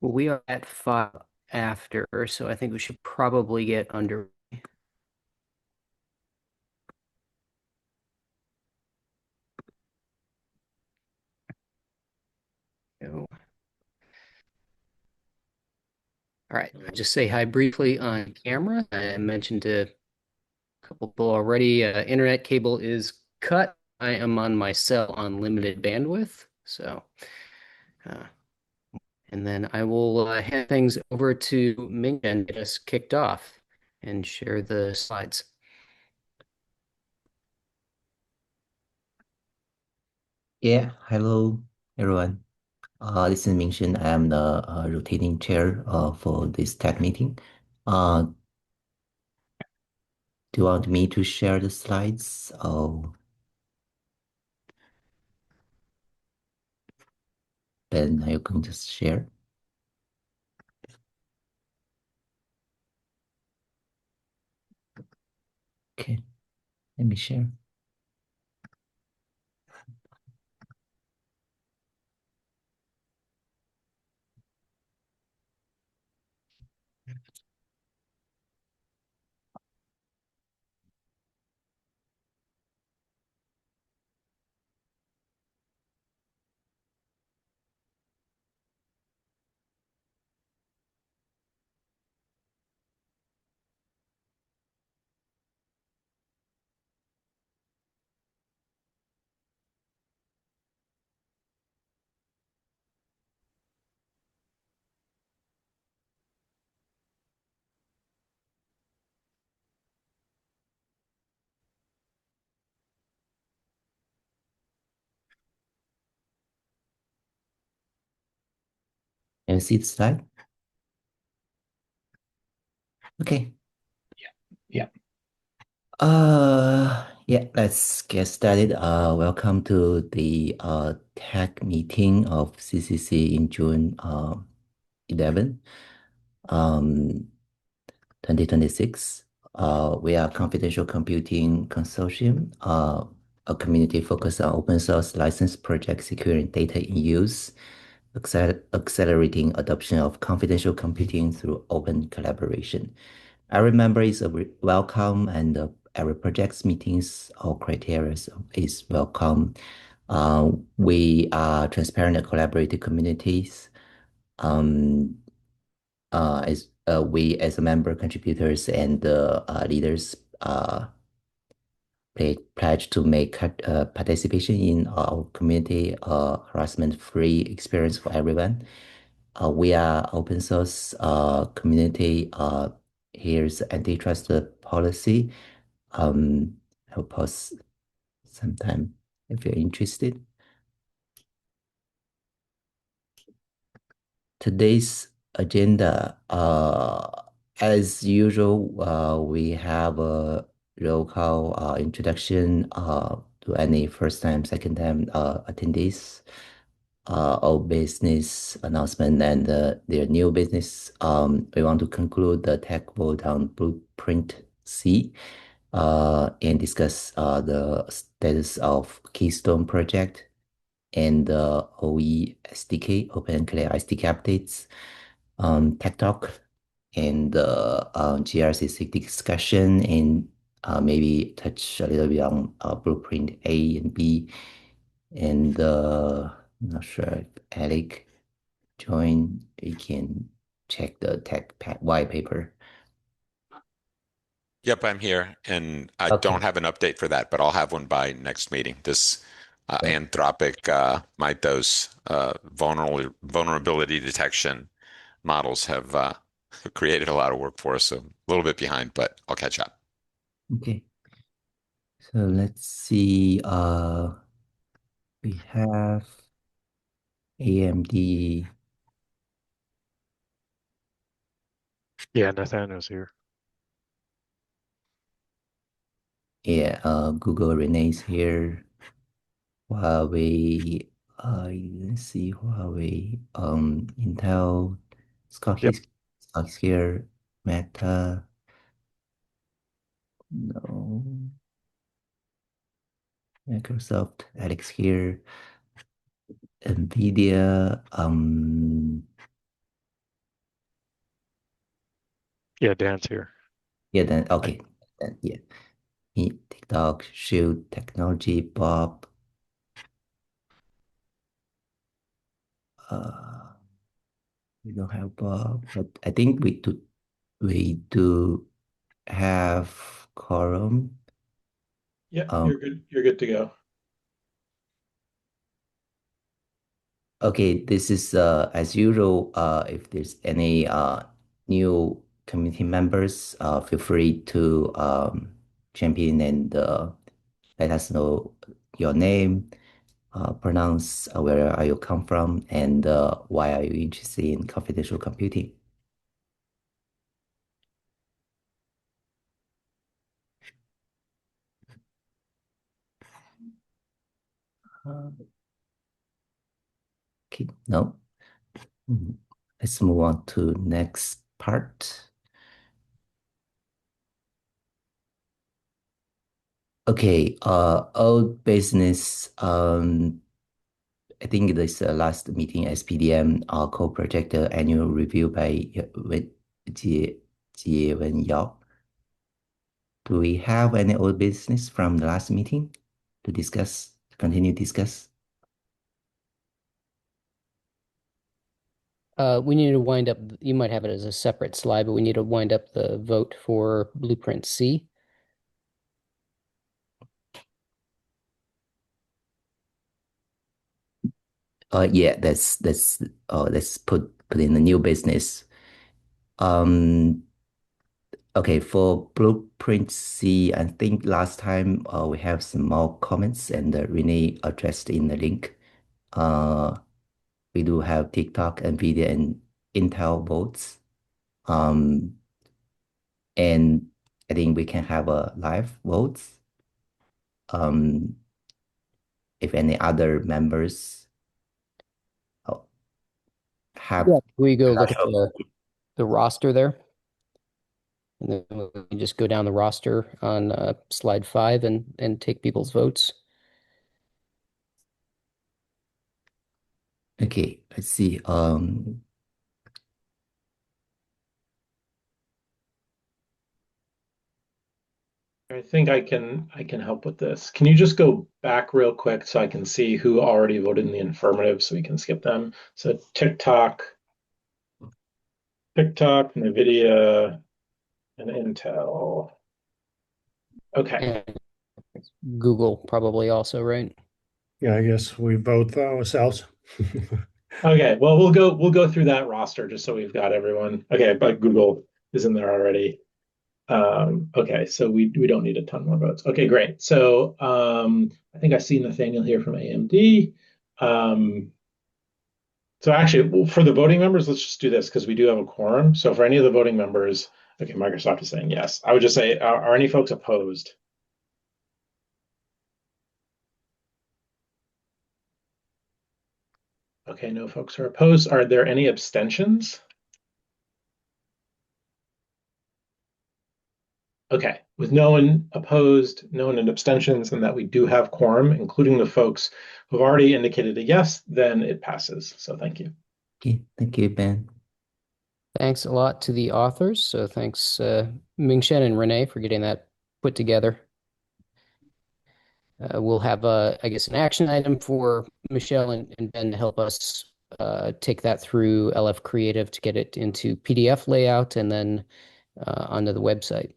Well, we are at 5 after, so I think we should probably get under. All right, I'll just say hi briefly on camera. I mentioned to a couple people already, internet cable is cut. I am on my cell on limited bandwidth, so uh, and then I will hand things over to Ming and get us kicked off and share the slides. Yeah, hello everyone. This is Ming. I am the rotating chair for this tech meeting. Uh, do you want me to share the slides? Oh, then are you going to share? Okay, let me share. Can you see the slide? Okay. Yeah. Yeah, let's get started. Welcome to the tech meeting of CCC in June 11. Um, 2026. We are Confidential Computing Consortium, a community focused on open source license projects securing data in use, accelerating adoption of confidential computing through open collaboration. I remember is a welcome and every project's meetings or criteria is welcome. We are transparent and collaborative communities. Um, as we as a member contributors and leaders pledge to make participation in our community harassment-free experience for everyone. We are open source community. Here's antitrust policy. I'll post sometime if you're interested. Today's agenda, as usual, we have a roll call introduction to any first time, second time attendees, or business announcement and their new business. We want to conclude the tech vote on Blueprint C and discuss the status of Keystone project and the OE SDK, Open Clear SDK updates, Tech Talk, and the GRCC discussion, and maybe touch a little bit on Blueprint A and B. And I'm not sure if Alec joined. We can check the white paper. Yep, I'm here, and I Okay. don't have an update for that, but I'll have one by next meeting. This Yeah. Anthropic Mythos vulnerability detection models have created a lot of work for us, so a little bit behind, but I'll catch up. Okay. So let's see. We have AMD. Yeah, Nathaniel's here. Yeah, Google Renee's here. Huawei, let's see Huawei, Intel, Scott Yep. is Scott's here, Meta, no, Microsoft, Alex here, Nvidia, Yeah, Dan's here. Yeah, then I, okay. Then yeah. Me, TikTok, Shoot, Technology, Bob. Uh, we don't have Bob, but I think we do have quorum. Yeah, Um, you're good. You're good to go. okay, this is as usual. If there's any new community members, feel free to champion and let us know your name, pronounce where are you come from, and why are you interested in confidential computing. Uh, okay, no. Mhm. Let's move on to next part. Okay, old business. I think this last meeting as PDM, co-project annual review by Jie Wen Yao. Do we have any old business from the last meeting to discuss, continue discuss? We need to wind up, you might have it as a separate slide, but we need to wind up the vote for Blueprint C. Yeah, let's put in the new business. Um, okay, for Blueprint C, I think last time we have some more comments and Renee addressed in the link. Uh, we do have TikTok, NVIDIA, and Intel votes. Um, and I think we can have a live votes. Um, if any other members uh, have, Yeah. We go I'm not look at sure. the roster there, and then we can just go down the roster on slide 5 and take people's votes. Okay, let's see. I think I can help with this. Can you just go back real quick so I can see who already voted in the affirmative so we can skip them? So TikTok, NVIDIA, and Intel. Okay. And Google probably also, right? Yeah, I guess we vote ourselves. Okay. Well, we'll go through that roster just so we've got everyone. Okay, but Google is in there already. Okay, so we don't need a ton more votes. Okay, great. So I think I see Nathaniel here from AMD. So actually, well, for the voting members, let's just do this because we do have a quorum. So for any of the voting members, okay, Microsoft is saying yes. I would just say, are any folks opposed? Okay, no folks are opposed. Are there any abstentions? Okay, with no one opposed, no one in abstentions, and that we do have quorum, including the folks who've already indicated a yes, then it passes. So thank you. Okay, thank you, Ben. Thanks a lot to the authors. So thanks, Mingshen and Renee, for getting that put together. We'll have, I guess, an action item for Michelle and Ben to help us take that through LF Creative to get it into PDF layout and then onto the website.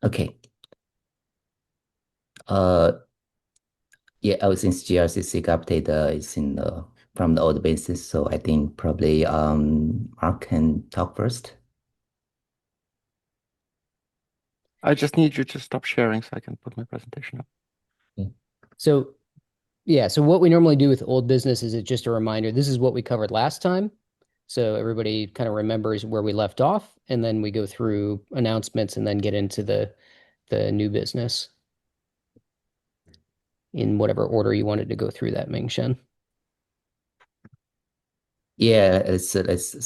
Okay. Uh, yeah, since GRCC update is in the from the old basis, so I think probably Mark can talk first. I just need you to stop sharing so I can put my presentation up. So, yeah, so what we normally do with old business is it's just a reminder. This is what we covered last time. So everybody kind of remembers where we left off, and then we go through announcements and then get into the new business in whatever order you wanted to go through that, Mingshen. Yeah, let's start let's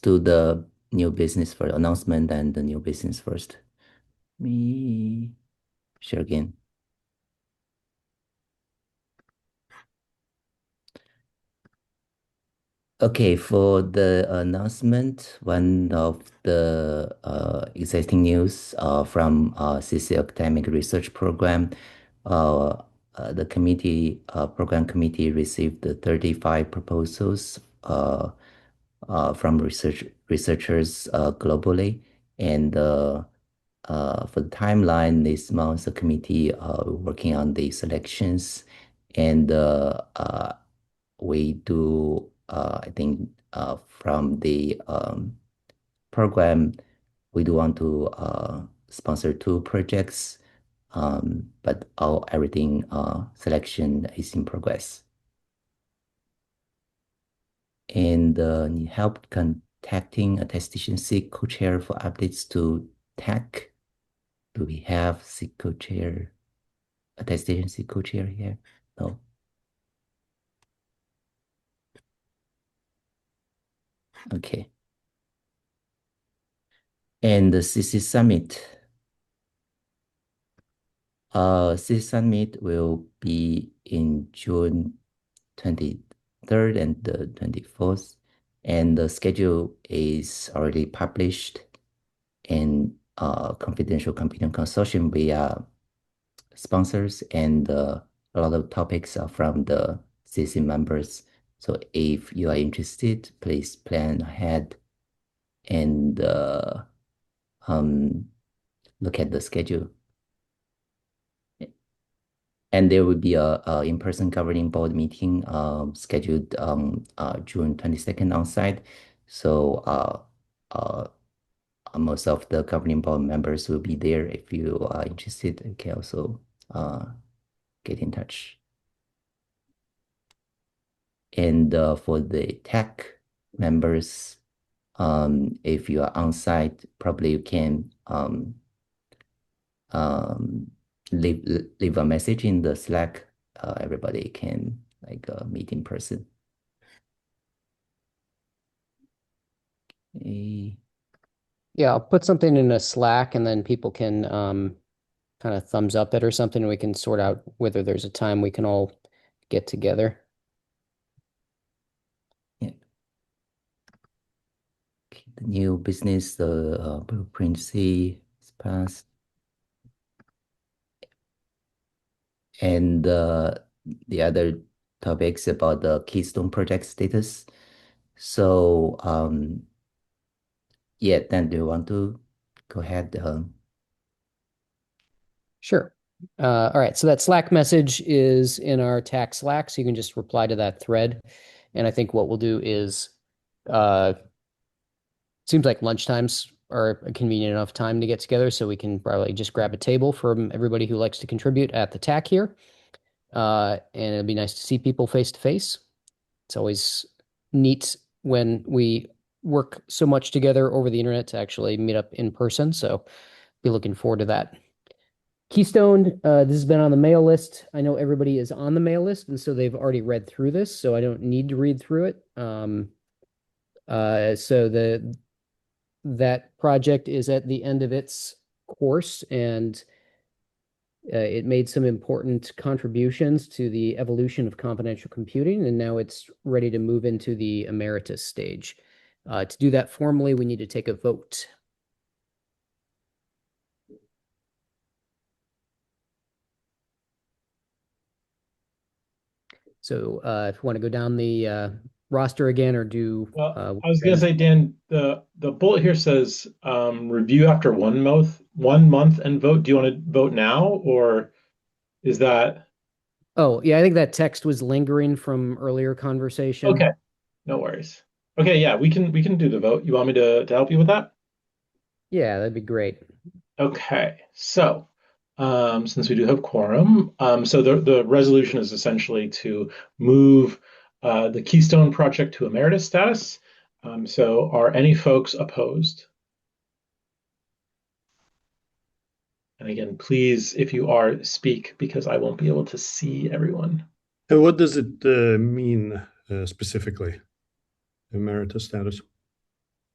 do the new business for announcement and the new business first. Me share again. Okay, for the announcement, one of the exciting news from CC Academic Research Program, uh, the program committee received the 35 proposals from researchers globally, and for the timeline, this month the committee working on the selections, and we do, I think, from the program, we do want to sponsor two projects, but everything selection is in progress. And need help contacting attestation SIG co-chair for updates to TAC. Do we have SIG co-chair, attestation SIG co-chair here? No. Okay. And the CC Summit. CC Summit will be in June 23rd and the 24th, and the schedule is already published in Confidential Computing Consortium via sponsors, and a lot of topics are from the CC members. So if you are interested, please plan ahead and look at the schedule. And there will be a in-person governing board meeting scheduled June 22nd on site. So most of the governing board members will be there. If you are interested, you can also get in touch. And for the tech members, if you are on site, probably you can leave a message in the Slack. Everybody can meet in person. Okay. Yeah, I'll put something in a Slack and then people can kind of thumbs up it or something. And we can sort out whether there's a time we can all get together. Yeah. Okay, the new business, the blueprint C is passed. And the other topics about the Keystone project status. So yeah, then do you want to go ahead? Sure. All right. So that Slack message is in our TAC Slack, so you can just reply to that thread. And I think what we'll do is, seems like lunchtimes are a convenient enough time to get together, so we can probably just grab a table from everybody who likes to contribute at the TAC here. And it'll be nice to see people face to face. It's always neat when we work so much together over the internet to actually meet up in person. So be looking forward to that. Keystone, this has been on the mail list. I know everybody is on the mail list, and so they've already read through this, so I don't need to read through it. So that project is at the end of its course, and it made some important contributions to the evolution of confidential computing, and now it's ready to move into the emeritus stage. To do that formally, we need to take a vote. So if you want to go down the roster again or do Well, I was gonna say, Dan, the bullet here says review after 1 month and vote. Do you want to vote now, or is that Oh, yeah, I think that text was lingering from earlier conversation. okay? No worries. Okay, yeah, we can do the vote. You want me to help you with that? Yeah, that'd be great. Okay, so since we do have quorum, so the resolution is essentially to move the Keystone project to emeritus status. So are any folks opposed? And again, please, if you are, speak because I won't be able to see everyone. And what does it mean specifically, emeritus status?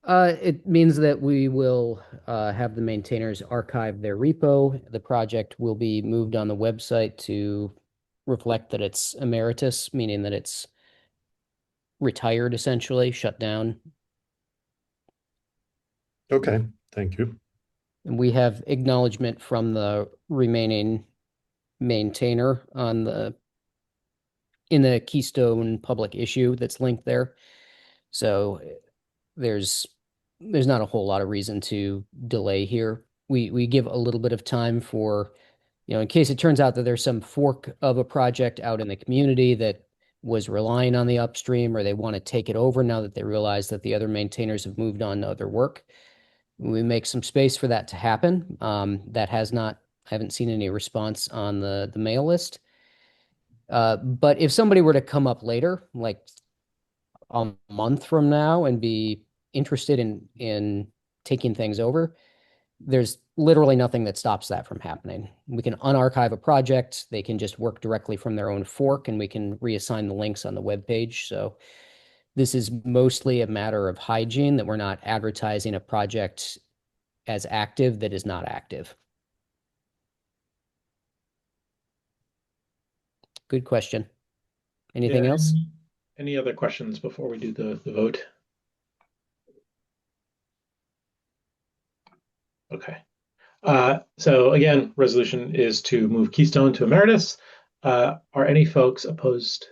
It means that we will have the maintainers archive their repo. The project will be moved on the website to reflect that it's emeritus, meaning that it's retired, essentially, shut down. Okay, thank you. And we have acknowledgement from the remaining maintainer on in the Keystone public issue that's linked there. So there's not a whole lot of reason to delay here. We give a little bit of time for, in case it turns out that there's some fork of a project out in the community that was relying on the upstream, or they want to take it over now that they realize that the other maintainers have moved on to other work. We make some space for that to happen. That has not, I haven't seen any response on the mail list. But if somebody were to come up later, like a month from now, and be interested in taking things over, there's literally nothing that stops that from happening. We can unarchive a project. They can just work directly from their own fork, and we can reassign the links on the web page. So this is mostly a matter of hygiene, that we're not advertising a project as active that is not active. Good question. Anything else? Any other questions before we do the vote? Okay. So again, resolution is to move Keystone to emeritus. Are any folks opposed?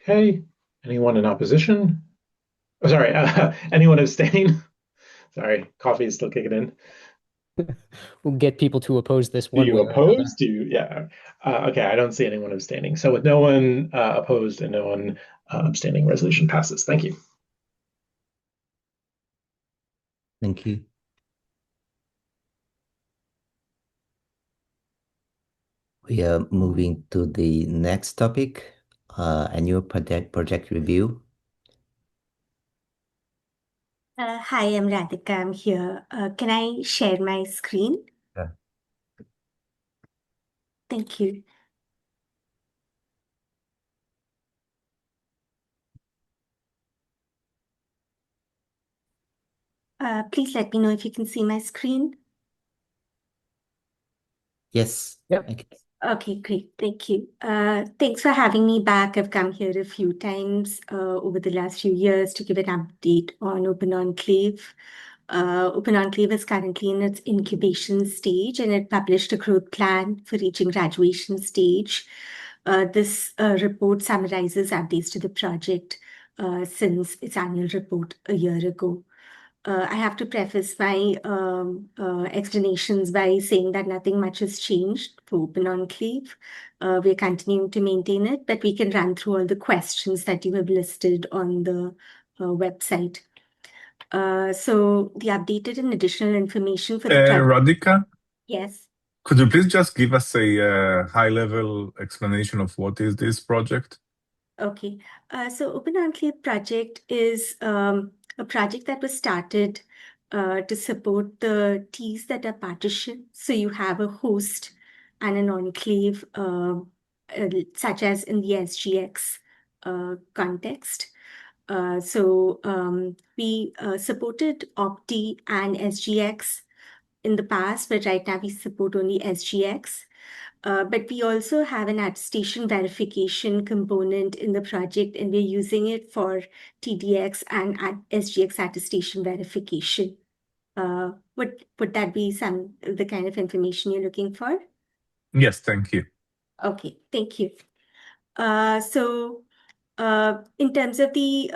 Okay. Anyone in opposition? Oh, sorry. Anyone abstain? Sorry, coffee is still kicking in. We'll get people to oppose this Do one you way or another. oppose? Yeah. Okay, I don't see anyone abstaining. So with no one opposed and no one abstaining, resolution passes. Thank you. Thank you. We are moving to the next topic, annual project review. Hi, I'm Radhika. I'm here. Can I share my screen? Yeah. Thank you. Please let me know if you can see my screen. Yes. Yep. Okay, great. Thank you. Thanks for having me back. I've come here a few times over the last few years to give an update on Open Enclave. Open Enclave is currently in its incubation stage, and it published a growth plan for reaching graduation stage. This report summarizes updates to the project since its annual report a year ago. I have to preface my explanations by saying that nothing much has changed for Open Enclave. We're continuing to maintain it, but we can run through all the questions that you have listed on the website. So the updated and additional information for the Radhika, Yes. could you please just give us a high-level explanation of what is this project? Okay. So Open Enclave project is a project that was started to support the Ts that are partitioned. So you have a host and an enclave, such as in the SGX context. So we supported Opti and SGX in the past, but right now we support only SGX. But we also have an attestation verification component in the project, and we're using it for TDX and SGX attestation verification. Would that be the kind of information you're looking for? Yes, thank you. Okay, thank you. In terms of the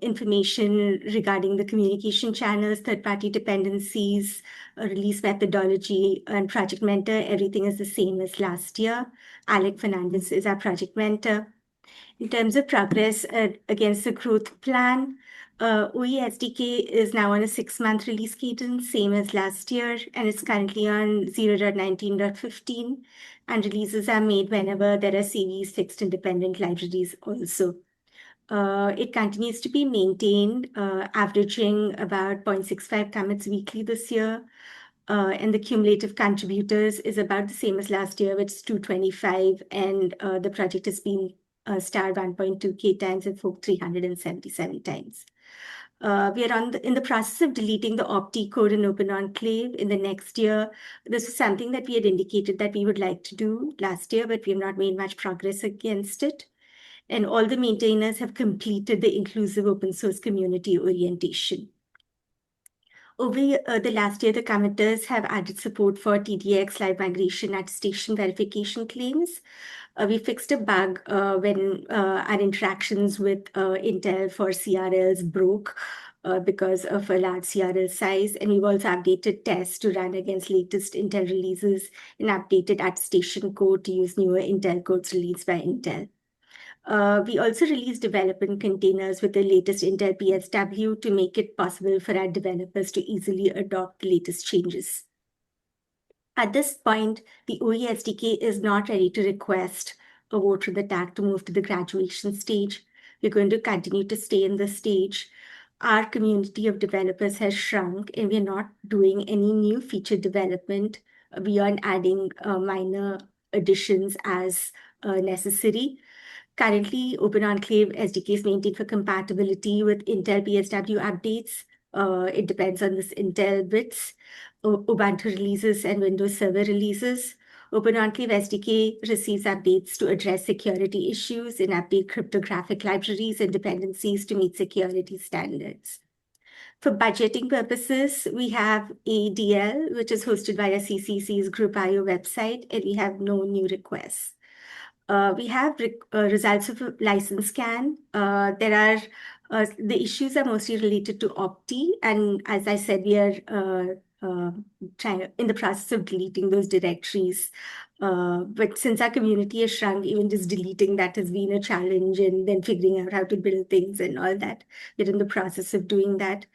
information regarding the communication channels, third-party dependencies, release methodology, and project mentor, everything is the same as last year. Alec Fernandez is our project mentor. In terms of progress against the growth plan, OE SDK is now on a 6-month release cadence, same as last year, and it's currently on 0.19.15, and releases are made whenever there are CVs, fixed independent libraries also. It continues to be maintained, averaging about 0.65 commits weekly this year. And the cumulative contributors is about the same as last year, which is 225, and the project has been starred 1.2K times and forked 377 times. We are in the process of deleting the Opti code in Open Enclave in the next year. This is something that we had indicated that we would like to do last year, but we have not made much progress against it. and all the maintainers have completed the inclusive open source community orientation. Over the last year, the committers have added support for TDX live migration attestation verification claims. We fixed a bug when our interactions with Intel for CRLs broke because of a large CRL size. And we've also updated tests to run against latest Intel releases and updated attestation code to use newer Intel codes released by Intel. We also released development containers with the latest Intel PSW to make it possible for our developers to easily adopt the latest changes. At this point, the OE SDK is not ready to request a vote from the TAC to move to the graduation stage. We're going to continue to stay in this stage. Our community of developers has shrunk, and we're not doing any new feature development. We aren't adding minor additions as necessary. Currently, Open Enclave SDK is maintained for compatibility with Intel PSW updates. It depends on this Intel bits, Ubuntu releases, and Windows Server releases. Open Enclave SDK receives updates to address security issues and update cryptographic libraries and dependencies to meet security standards. For budgeting purposes, we have ADL, which is hosted by a CCC's Group.io website, and we have no new requests. We have results of a license scan. The issues are mostly related to Opti, and as I said, we are in the process of deleting those directories. But since our community has shrunk, even just deleting that has been a challenge, and then figuring out how to build things and all that. We're in the process of doing that.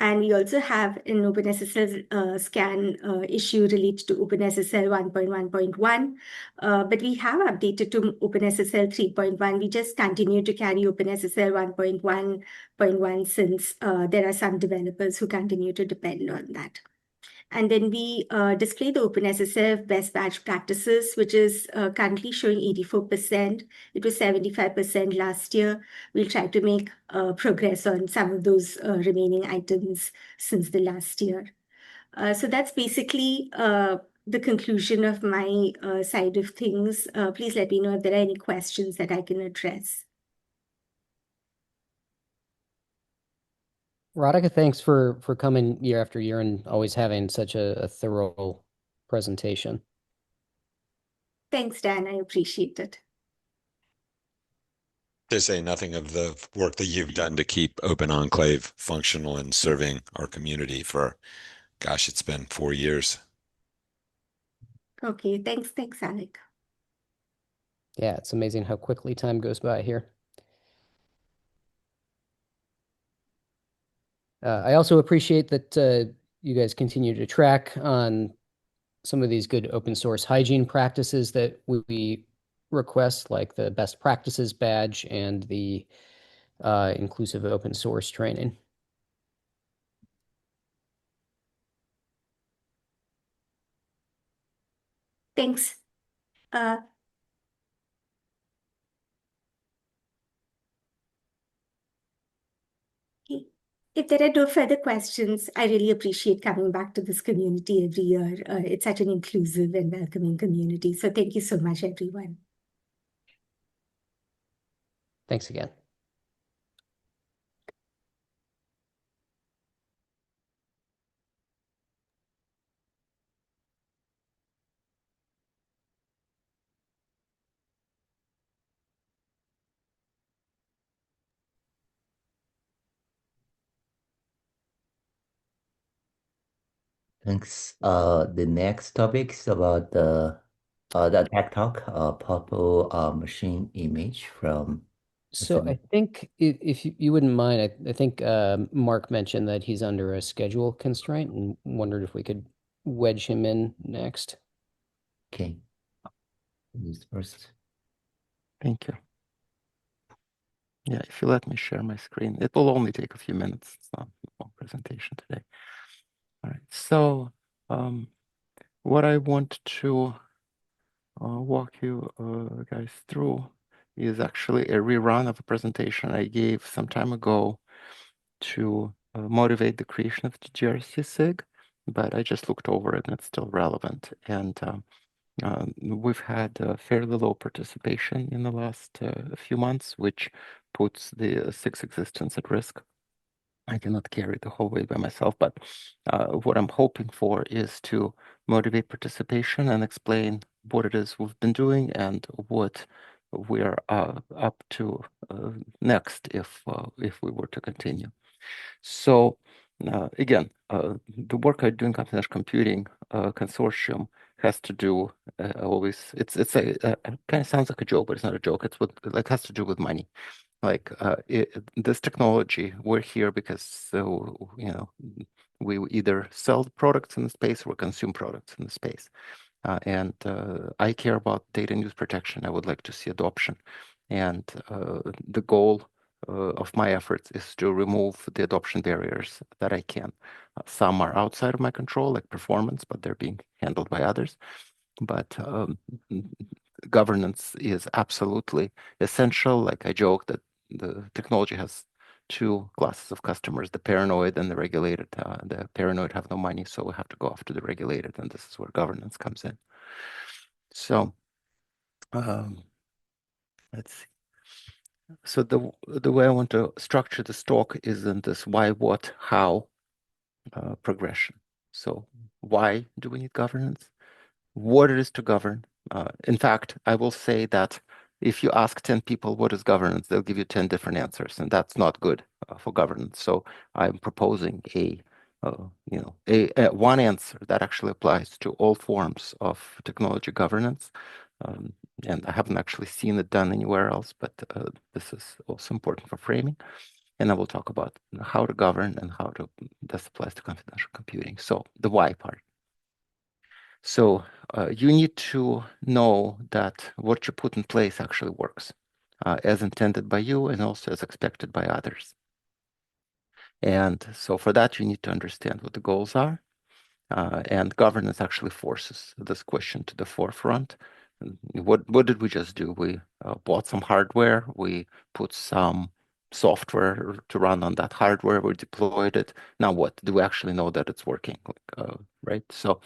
And we also have an OpenSSL scan issue related to OpenSSL 1.1.1. But we have updated to OpenSSL 3.1. We just continue to carry OpenSSL 1.1.1 since there are some developers who continue to depend on that. And then we display the OpenSSL best batch practices, which is currently showing 84%. It was 75% last year. We'll try to make progress on some of those remaining items since the last year. So that's basically the conclusion of my side of things. Please let me know if there are any questions that I can address. Radhika, thanks for coming year after year and always having such a thorough presentation. Thanks, Dan. I appreciate it. To say nothing of the work that you've done to keep Open Enclave functional and serving our community for, gosh, it's been 4 years. Okay, thanks, Alec. Yeah, it's amazing how quickly time goes by here. I also appreciate that you guys continue to track on some of these good open source hygiene practices that we request, like the best practices badge and the inclusive open source training. Thanks. If there are no further questions, I really appreciate coming back to this community every year. It's such an inclusive and welcoming community. So thank you so much, everyone. Thanks again. Thanks. The next topic is about the tech talk, purple machine image from. So I think if you wouldn't mind, I think Mark mentioned that he's under a schedule constraint and wondered if we could wedge him in next. Okay. Who's first? Thank you. Yeah, if you let me share my screen, it will only take a few minutes. It's not a long presentation today. All right, so what I want to walk you guys through is actually a rerun of a presentation I gave some time ago to motivate the creation of the GRC SIG, but I just looked over it and it's still relevant. And We've had fairly low participation in the last few months, which puts the SIG's existence at risk. I cannot carry the whole way by myself, but what I'm hoping for is to motivate participation and explain what it is we've been doing and what we're up to next if we were to continue. So again, the work I do in confidential computing consortium has to do always. It's a kind of sounds like a joke, but it's not a joke. It's what like has to do with money. Like this technology, we're here because we either sell products in the space or consume products in the space. And I care about data and use protection. I would like to see adoption. And the goal of my efforts is to remove the adoption barriers that I can. Some are outside of my control, like performance, but they're being handled by others. But governance is absolutely essential. Like I joke that the technology has two classes of customers, the paranoid and the regulated. The paranoid have no money, so we have to go after the regulated, and this is where governance comes in. So let's see. So the way I want to structure this talk is in this why, what, how progression. So why do we need governance? What it is to govern. In fact, I will say that if you ask 10 people what is governance, they'll give you 10 different answers, and that's not good for governance. So I'm proposing one answer that actually applies to all forms of technology governance. And I haven't actually seen it done anywhere else, but this is also important for framing. And I will talk about how to govern and how this applies to confidential computing. So the why part. So you need to know that what you put in place actually works as intended by you and also as expected by others. And so for that, you need to understand what the goals are. And governance actually forces this question to the forefront. What did we just do? We bought some hardware. We put some software to run on that hardware. We deployed it. Now what? Do we actually know that it's working? Right? So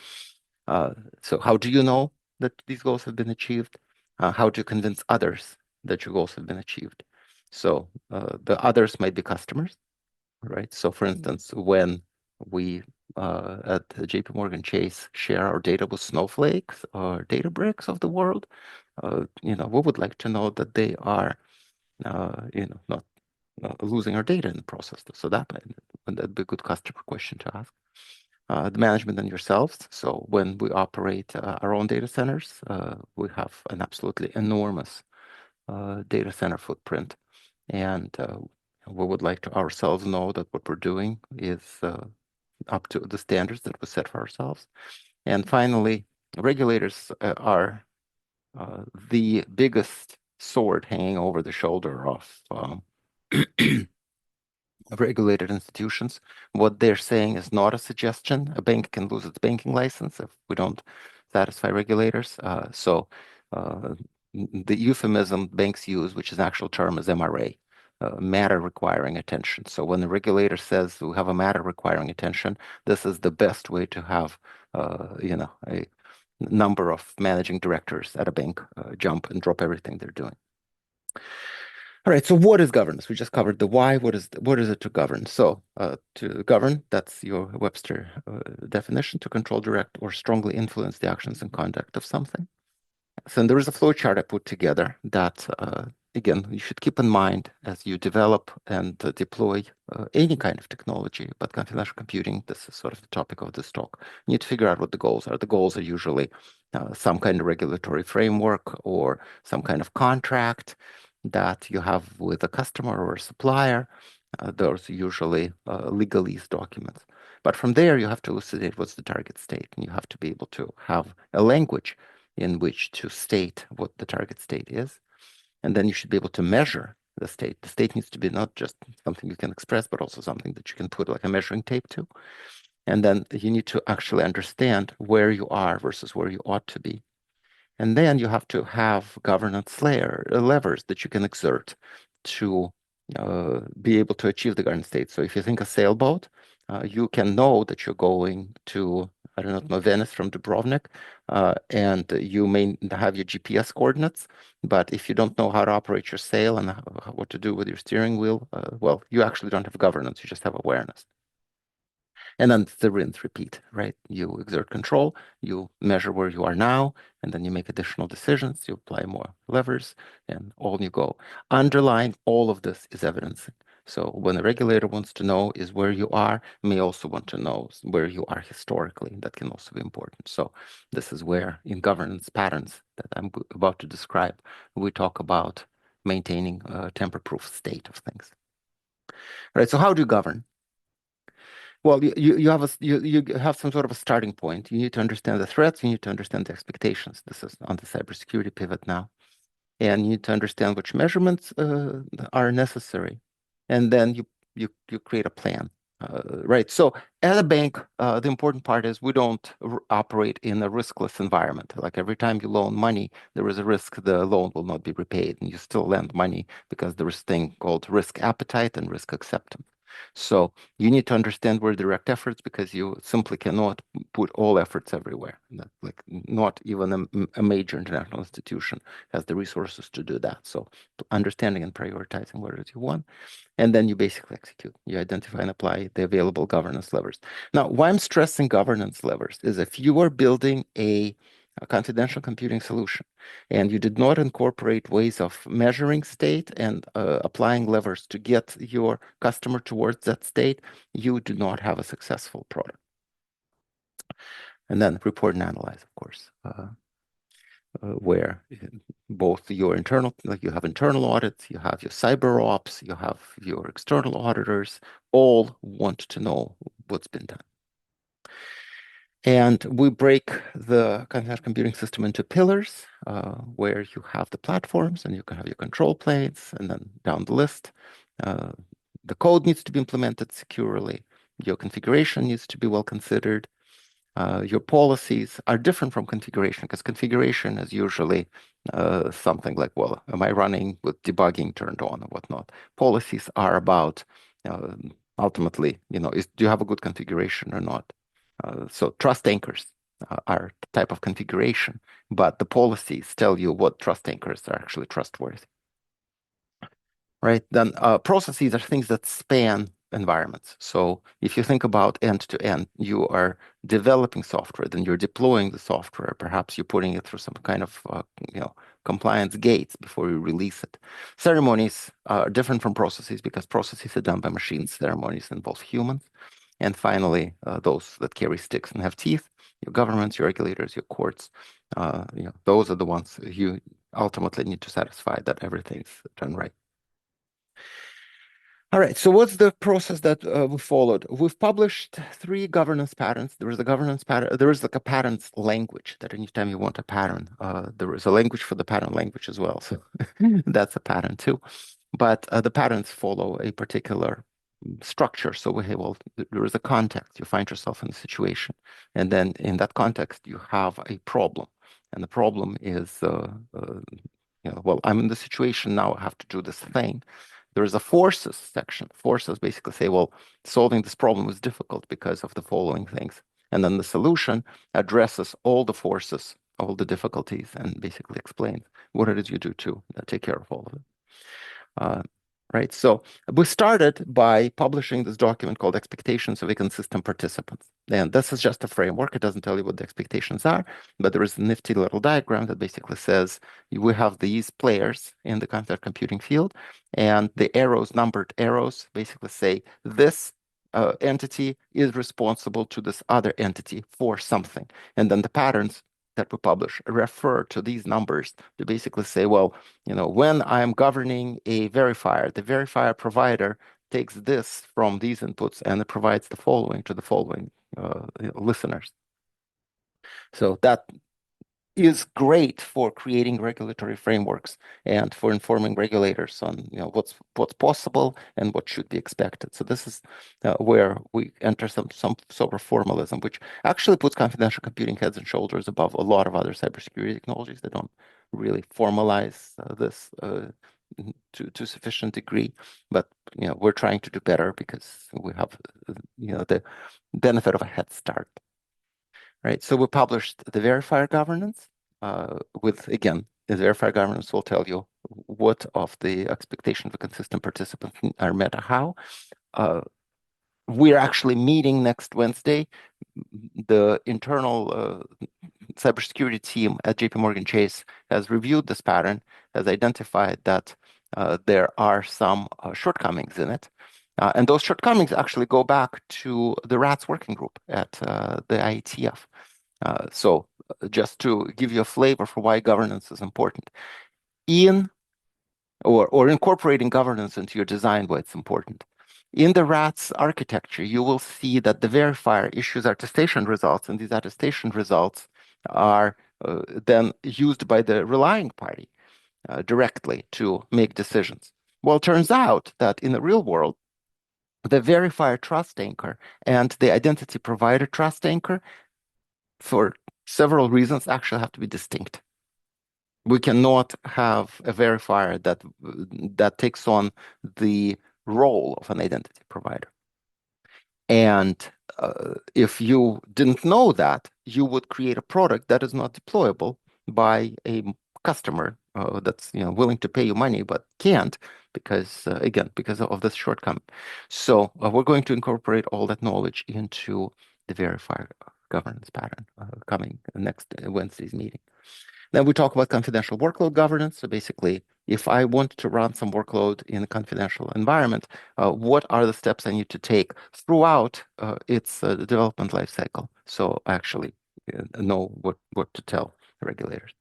how do you know that these goals have been achieved? How do you convince others that your goals have been achieved? So the others might be customers, right? So for instance, when we at JP Morgan Chase share our data with Snowflakes or Databricks of the world, we would like to know that they are, not losing our data in the process. So that'd be a good customer question to ask. The management and yourselves. So when we operate our own data centers, we have an absolutely enormous data center footprint. And we would like to ourselves know that what we're doing is up to the standards that we set for ourselves. And finally, regulators are the biggest sword hanging over the shoulder of regulated institutions. What they're saying is not a suggestion. A bank can lose its banking license if we don't satisfy regulators. So the euphemism banks use, which is an actual term, is MRA, matter requiring attention. So when the regulator says we have a matter requiring attention, this is the best way to have, a number of managing directors at a bank jump and drop everything they're doing. All right, so what is governance? We just covered the why. What is it to govern? So to govern, that's your Webster definition, to control, direct, or strongly influence the actions and conduct of something. So there is a flow chart I put together that, again, you should keep in mind as you develop and deploy any kind of technology, but confidential computing, this is sort of the topic of this talk. You need to figure out what the goals are. The goals are usually some kind of regulatory framework or some kind of contract that you have with a customer or a supplier. Those are usually legalese documents. But from there, you have to elucidate what's the target state, and you have to be able to have a language in which to state what the target state is. And then you should be able to measure the state. The state needs to be not just something you can express, but also something that you can put like a measuring tape to. And then you need to actually understand where you are versus where you ought to be. And then you have to have governance levers that you can exert to be able to achieve the governance state. So if you think a sailboat, you can know that you're going to I don't know, Venice from Dubrovnik, and you may have your GPS coordinates, but if you don't know how to operate your sail and what to do with your steering wheel, well, you actually don't have governance, you just have awareness. And then the rinse repeat, right? You exert control, you measure where you are now, and then you make additional decisions, you apply more levers, and on you go. Underlying all of this is evidencing. So when a regulator wants to know is where you are, may also want to know where you are historically. That can also be important. So this is where in governance patterns that I'm about to describe, we talk about maintaining a tamper-proof state of things. Right, so how do you govern? Well, you have some sort of a starting point. You need to understand the threats. You need to understand the expectations. This is on the cybersecurity pivot now, and you need to understand which measurements are necessary, and then you create a plan, right? So at a bank, the important part is we don't operate in a riskless environment. Like every time you loan money, there is a risk the loan will not be repaid, and you still lend money because there is a thing called risk appetite and risk acceptance. So you need to understand where direct efforts, because you simply cannot put all efforts everywhere. Like not even a major international institution has the resources to do that. So understanding and prioritizing what it is you want, and then you basically execute. You identify and apply the available governance levers. Now, why I'm stressing governance levers is if you are building a confidential computing solution, and you did not incorporate ways of measuring state and applying levers to get your customer towards that state, you do not have a successful product. And then report and analyze, of course, where both your internal, like you have internal audits, you have your cyber ops, you have your external auditors, all want to know what's been done. And we break the confidential computing system into pillars, where you have the platforms and you can have your control planes, and then down the list, the code needs to be implemented securely. Your configuration needs to be well considered. Your policies are different from configuration, because configuration is usually something like, well, am I running with debugging turned on or whatnot? Policies are about ultimately, do you have a good configuration or not? So trust anchors are the type of configuration, but the policies tell you what trust anchors are actually trustworthy. Right? Then processes are things that span environments. So if you think about end to end, you are developing software, then you're deploying the software. Perhaps you're putting it through some kind of compliance gates before you release it. Ceremonies are different from processes, because processes are done by machines. Ceremonies involve humans. And finally, those that carry sticks and have teeth, your governments, your regulators, your courts, those are the ones you ultimately need to satisfy that everything's done right. All right, so what's the process that we followed? We've published 3 governance patterns. There is a governance pattern. There is like a patterns language that anytime you want a pattern, there is a language for the pattern language as well. So that's a pattern too. But the patterns follow a particular structure. So there is a context. You find yourself in a situation, and then in that context, you have a problem, and the problem is, well, I'm in the situation now. I have to do this thing. There is a forces section. Forces basically say, well, solving this problem is difficult because of the following things. And then the solution addresses all the forces, all the difficulties, and basically explains what it is you do to take care of all of it. Right. So we started by publishing this document called Expectations of Ecosystem Participants. And this is just a framework. It doesn't tell you what the expectations are, but there is a nifty little diagram that basically says we have these players in the quantum computing field, and the arrows, numbered arrows, basically say this entity is responsible to this other entity for something. And then the patterns that we publish refer to these numbers to basically say, well, when I'm governing a verifier, the verifier provider takes this from these inputs and it provides the following to the following listeners. So that is great for creating regulatory frameworks and for informing regulators on what's possible and what should be expected. So this is where we enter some sort of formalism, which actually puts confidential computing heads and shoulders above a lot of other cybersecurity technologies. They don't really formalize this to sufficient degree, but we're trying to do better because we have the benefit of a head start. right? So we published the verifier governance with, again, the verifier governance will tell you what of the expectations of consistent participants are met or how. We're actually meeting next Wednesday. The internal cybersecurity team at JP Morgan Chase has reviewed this pattern, has identified that there are some shortcomings in it. And those shortcomings actually go back to the RATS working group at the IETF. So just to give you a flavor for why governance is important. Or incorporating governance into your design, why it's important. In the RATS architecture, you will see that the verifier issues attestation results, and these attestation results are then used by the relying party directly to make decisions. Well, it turns out that in the real world, the verifier trust anchor and the identity provider trust anchor, for several reasons, actually have to be distinct. We cannot have a verifier that takes on the role of an identity provider. And if you didn't know that, you would create a product that is not deployable by a customer that's willing to pay you money but can't because again because of this shortcoming. So we're going to incorporate all that knowledge into the verifier governance pattern coming next Wednesday's meeting. Then we talk about confidential workload governance. So basically, if I want to run some workload in a confidential environment, what are the steps I need to take throughout its development lifecycle? So I actually know what to tell the regulators.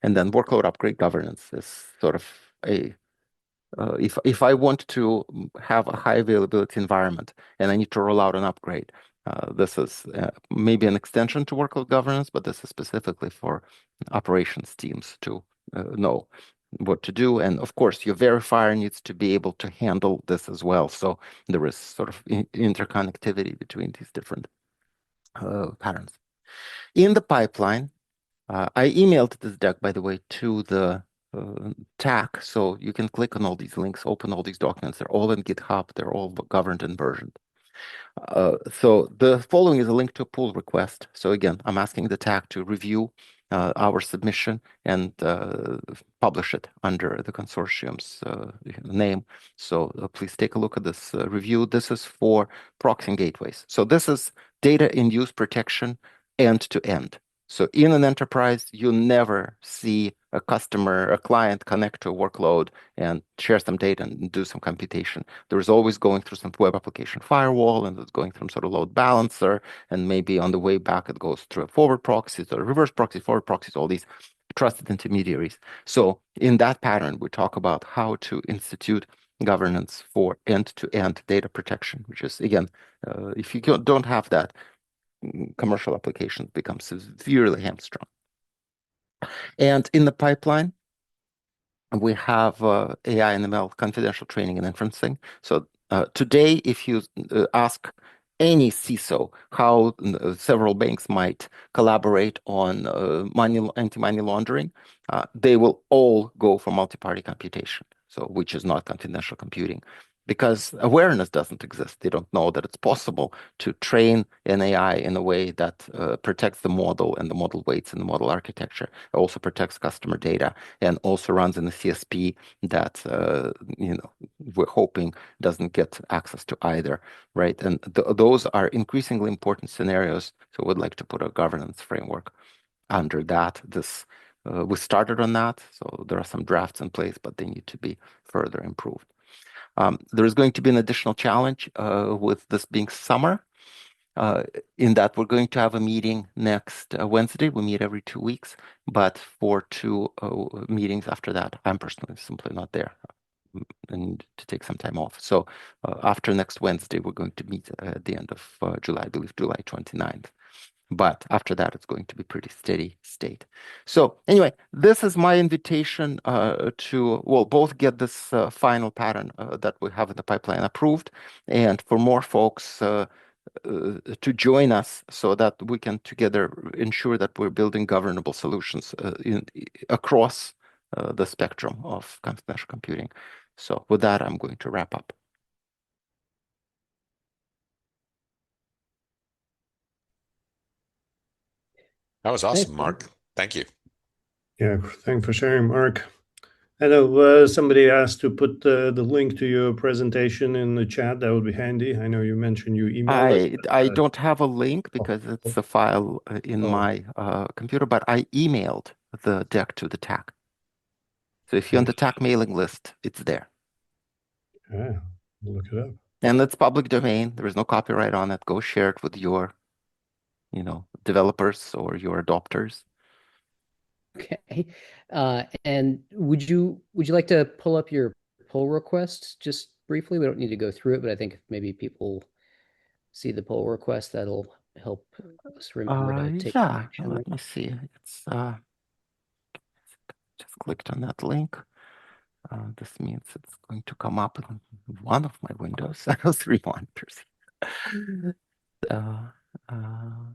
And then workload upgrade governance is sort of a if I want to have a high availability environment and I need to roll out an upgrade, this is maybe an extension to workload governance, but this is specifically for operations teams to know what to do. And of course, your verifier needs to be able to handle this as well. So there is sort of interconnectivity between these different patterns. In the pipeline, I emailed this deck, by the way, to the TAC, so you can click on all these links, open all these documents. They're all in GitHub. They're all governed and versioned. So the following is a link to a pull request. So again, I'm asking the TAC to review our submission and publish it under the consortium's name. So please take a look at this review. This is for proxying gateways. So this is data in use protection end to end. So in an enterprise, you never see a customer, a client connect to a workload and share some data and do some computation. There is always going through some web application firewall, and it's going through some sort of load balancer, and maybe on the way back it goes through a forward proxies or reverse proxies, forward proxies, all these trusted intermediaries. So in that pattern, we talk about how to institute governance for end-to-end data protection, which is, again, if you don't have that, commercial applications become severely hamstrung. And in the pipeline, we have AI and ML confidential training and inferencing. So today, if you ask any CISO how several banks might collaborate on anti-money laundering, they will all go for multi-party computation, so which is not confidential computing, because awareness doesn't exist. They don't know that it's possible to train an AI in a way that protects the model and the model weights and the model architecture. It also protects customer data and also runs in a CSP that we're hoping doesn't get access to either, right? And those are increasingly important scenarios. So we'd like to put a governance framework under that. We started on that, so there are some drafts in place, but they need to be further improved. There is going to be an additional challenge with this being summer, in that we're going to have a meeting next Wednesday. We meet every 2 weeks, but for 2 meetings after that, I'm personally simply not there and to take some time off. So after next Wednesday, we're going to meet at the end of July, I believe July 29th. But after that, it's going to be pretty steady state. So anyway, this is my invitation to, well, both get this final pattern that we have in the pipeline approved, and for more folks to join us so that we can together ensure that we're building governable solutions across the spectrum of confidential computing. So with that, I'm going to wrap up. That was awesome, Thanks, Mark. Thank you. Yeah, thanks for sharing, Mark. I know somebody asked to put the link to your presentation in the chat. That would be handy. I know you mentioned you emailed it. I don't have a link because it's a file in Oh. my computer, but I emailed the deck to the TAC. So if you're on the TAC mailing list, it's there. Yeah, look it up. And it's public domain. There is no copyright on it. Go share it with your, developers or your adopters. Okay. And would you like to pull up your pull requests just briefly? We don't need to go through it, but I think if maybe people see the pull request, that'll help us remember to take Yeah, action. let me see. It's just clicked on that link. This means it's going to come up in one of my windows. I have 3 monitors.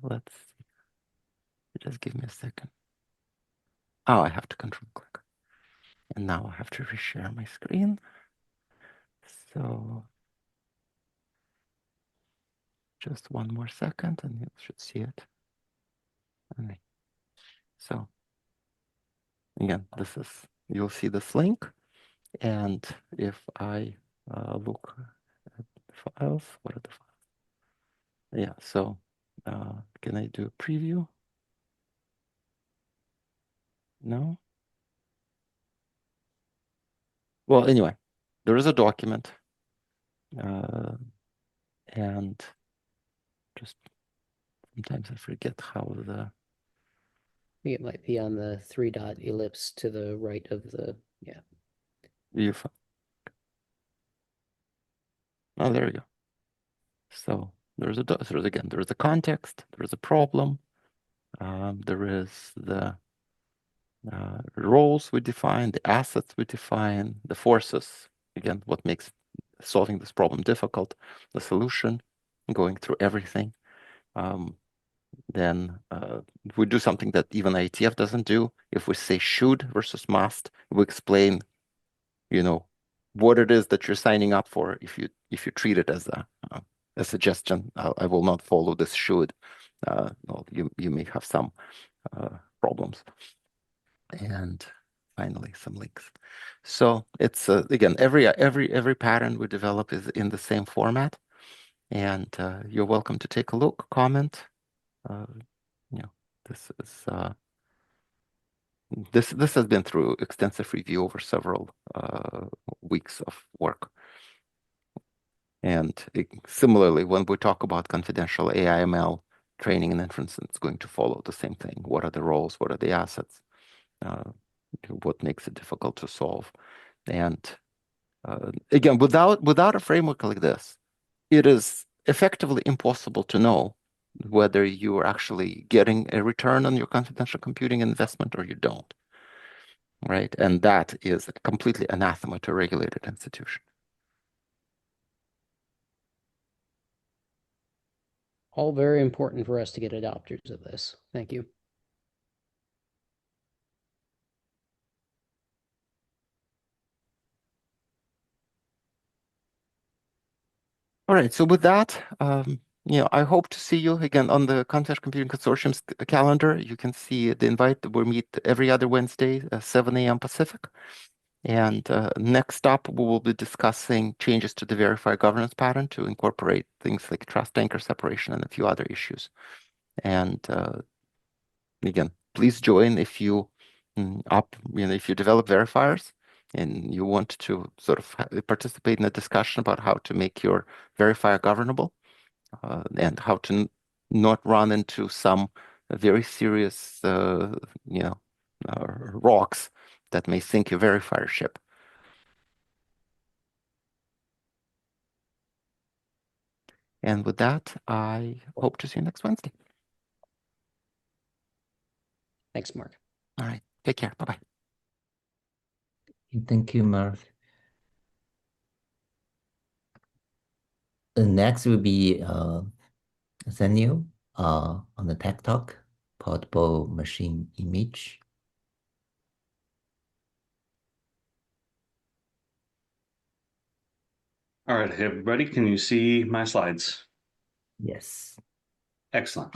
Let's see. Just give me a second. Oh, I have to control click. And now I have to reshare my screen. So just 1 more second and you should see it. Okay. So again, you'll see this link. And if I look at the files, what are the files? Yeah, so can I do a preview? No? Well, anyway, there is a document. And just sometimes I forget how I think it might be on the 3-dot ellipse to the right of the, yeah. Oh, there we go. So there's a context, there's a problem, there is the roles we define, the assets we define, the forces, again, what makes solving this problem difficult, the solution, going through everything. Then we do something that even IETF doesn't do. If we say should versus must, we explain, what it is that you're signing up for. If you treat it as a suggestion, I will not follow this should. Well, you may have some problems. And finally, some links. So it's again, every pattern we develop is in the same format, and you're welcome to take a look, comment. This is this has been through extensive review over several weeks of work. And similarly, when we talk about confidential AI/ML training and inference, it's going to follow the same thing. What are the roles? What are the assets? What makes it difficult to solve? And again, without a framework like this, it is effectively impossible to know whether you are actually getting a return on your confidential computing investment or you don't. Right? And that is completely anathema to a regulated institution. All very important for us to get adopters of this. Thank you. All right. So with that, I hope to see you again on the Confidential Computing Consortium's calendar. You can see the invite. We meet every other Wednesday, 7 a.m. Pacific. And next up, we will be discussing changes to the verifier governance pattern to incorporate things like trust anchor separation and a few other issues. And again, please join if you if you develop verifiers and you want to sort of participate in a discussion about how to make your verifier governable and how to not run into some very serious rocks that may sink your verifier ship. And with that, I hope to see you next Wednesday. Thanks, Mark. All right. Take care. Bye-bye. Thank you, Mark. The next will be Daniel on the Tech Talk, portable machine image. All right, hey everybody, can you see my slides? Yes. Excellent.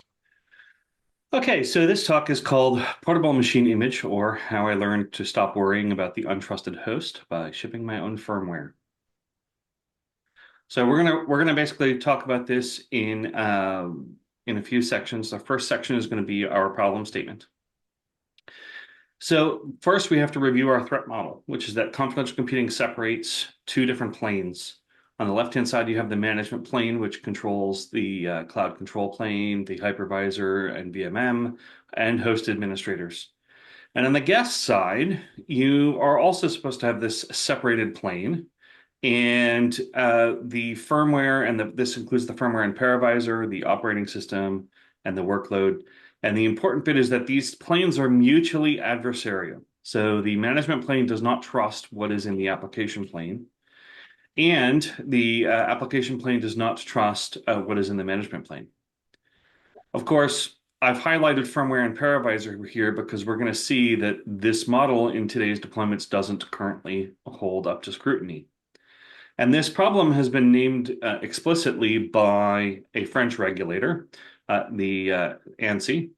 Okay, so this talk is called Portable Machine Image, or How I Learned to Stop Worrying About the Untrusted Host by Shipping My Own Firmware. So we're gonna basically talk about this in a few sections. The first section is going to be our problem statement. So first, we have to review our threat model, which is that confidential computing separates two different planes. On the left-hand side, you have the management plane, which controls the cloud control plane, the hypervisor and VMM, and host administrators. And on the guest side, you are also supposed to have this separated plane. And the firmware, and this includes the firmware and paravisor, the operating system, and the workload. And the important bit is that these planes are mutually adversarial. So the management plane does not trust what is in the application plane. And the application plane does not trust what is in the management plane. Of course, I've highlighted firmware and paravisor here because we're going to see that this model in today's deployments doesn't currently hold up to scrutiny. And this problem has been named explicitly by a French regulator, the ANSI.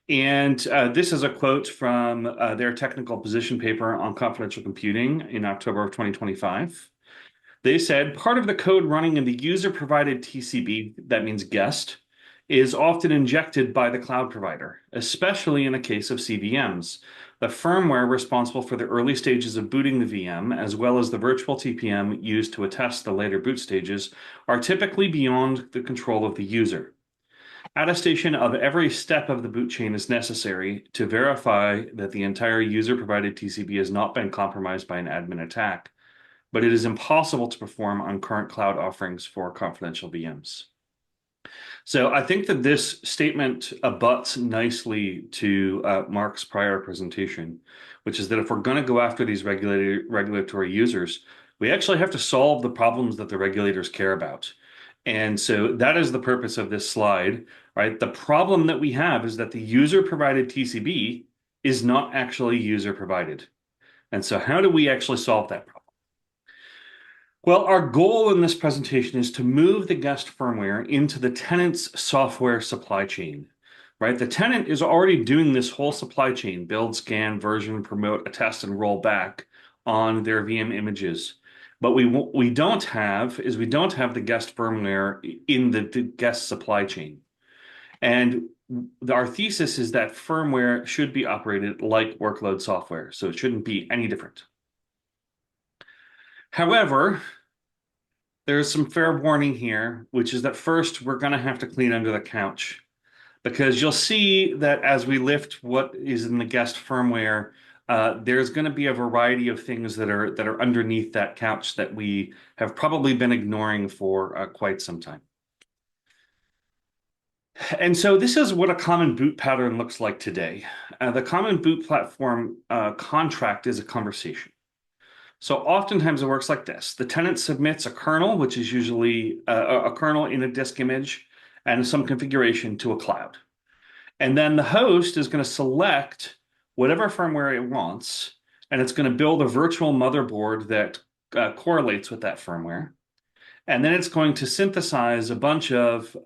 And this is a quote from their technical position paper on confidential computing in October of 2025. They said, part of the code running in the user-provided TCB, that means guest, is often injected by the cloud provider, especially in the case of CVMs. The firmware responsible for the early stages of booting the VM, as well as the virtual TPM used to attest the later boot stages, are typically beyond the control of the user. Attestation of every step of the boot chain is necessary to verify that the entire user-provided TCB has not been compromised by an admin attack, but it is impossible to perform on current cloud offerings for confidential VMs. So I think that this statement abuts nicely to Mark's prior presentation, which is that if we're going to go after these regulatory users, we actually have to solve the problems that the regulators care about. And so that is the purpose of this slide, right? The problem that we have is that the user-provided TCB is not actually user-provided. And so how do we actually solve that problem? Well, our goal in this presentation is to move the guest firmware into the tenant's software supply chain, right? The tenant is already doing this whole supply chain, build, scan, version, promote, attest, and roll back on their VM images. But we don't have the guest firmware in the guest supply chain. And our thesis is that firmware should be operated like workload software, so it shouldn't be any different. However, there's some fair warning here, which is that first we're going to have to clean under the couch, because you'll see that as we lift what is in the guest firmware, there's going to be a variety of things that are underneath that couch that we have probably been ignoring for quite some time. And so this is what a common boot pattern looks like today. The common boot platform contract is a conversation. So oftentimes it works like this. The tenant submits a kernel, which is usually a kernel in a disk image, and some configuration to a cloud. And then the host is going to select whatever firmware it wants, and it's going to build a virtual motherboard that correlates with that firmware. And then it's going to synthesize a bunch of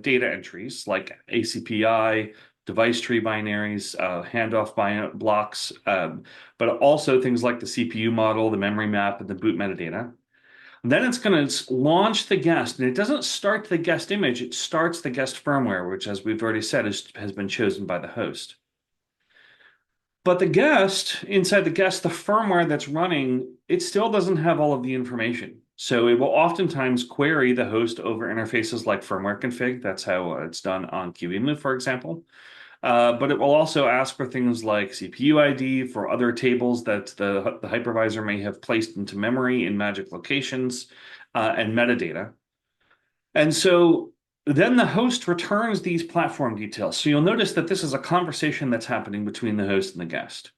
data entries like ACPI, device tree binaries, handoff blocks, but also things like the CPU model, the memory map, and the boot metadata. And then it's going to launch the guest, and it doesn't start the guest image, it starts the guest firmware, which, as we've already said, has been chosen by the host. But the guest, inside the guest, the firmware that's running, it still doesn't have all of the information. So it will oftentimes query the host over interfaces like firmware config. That's how it's done on QEMU, for example. But it will also ask for things like CPU ID for other tables that the hypervisor may have placed into memory in magic locations, and metadata. And so then the host returns these platform details. So you'll notice that this is a conversation that's happening between the host and the guest.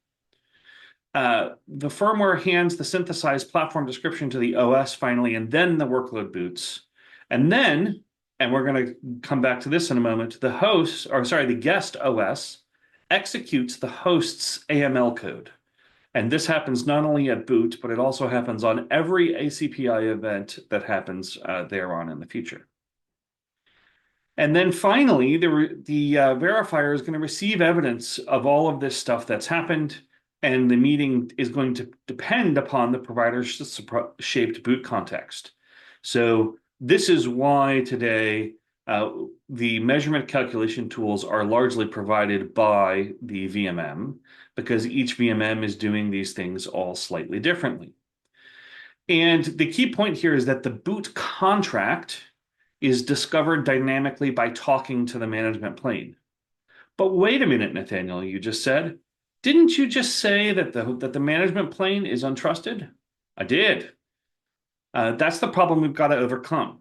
The firmware hands the synthesized platform description to the OS finally, and then the workload boots. And then, and we're going to come back to this in a moment, the guest OS executes the host's AML code. And this happens not only at boot, but it also happens on every ACPI event that happens thereon in the future. And then finally, the verifier is going to receive evidence of all of this stuff that's happened, and the meeting is going to depend upon the provider's shaped boot context. So this is why today the measurement calculation tools are largely provided by the VMM, because each VMM is doing these things all slightly differently. And the key point here is that the boot contract is discovered dynamically by talking to the management plane. But wait a minute, Nathaniel, you just said, didn't you just say that the management plane is untrusted? I did. That's the problem we've got to overcome.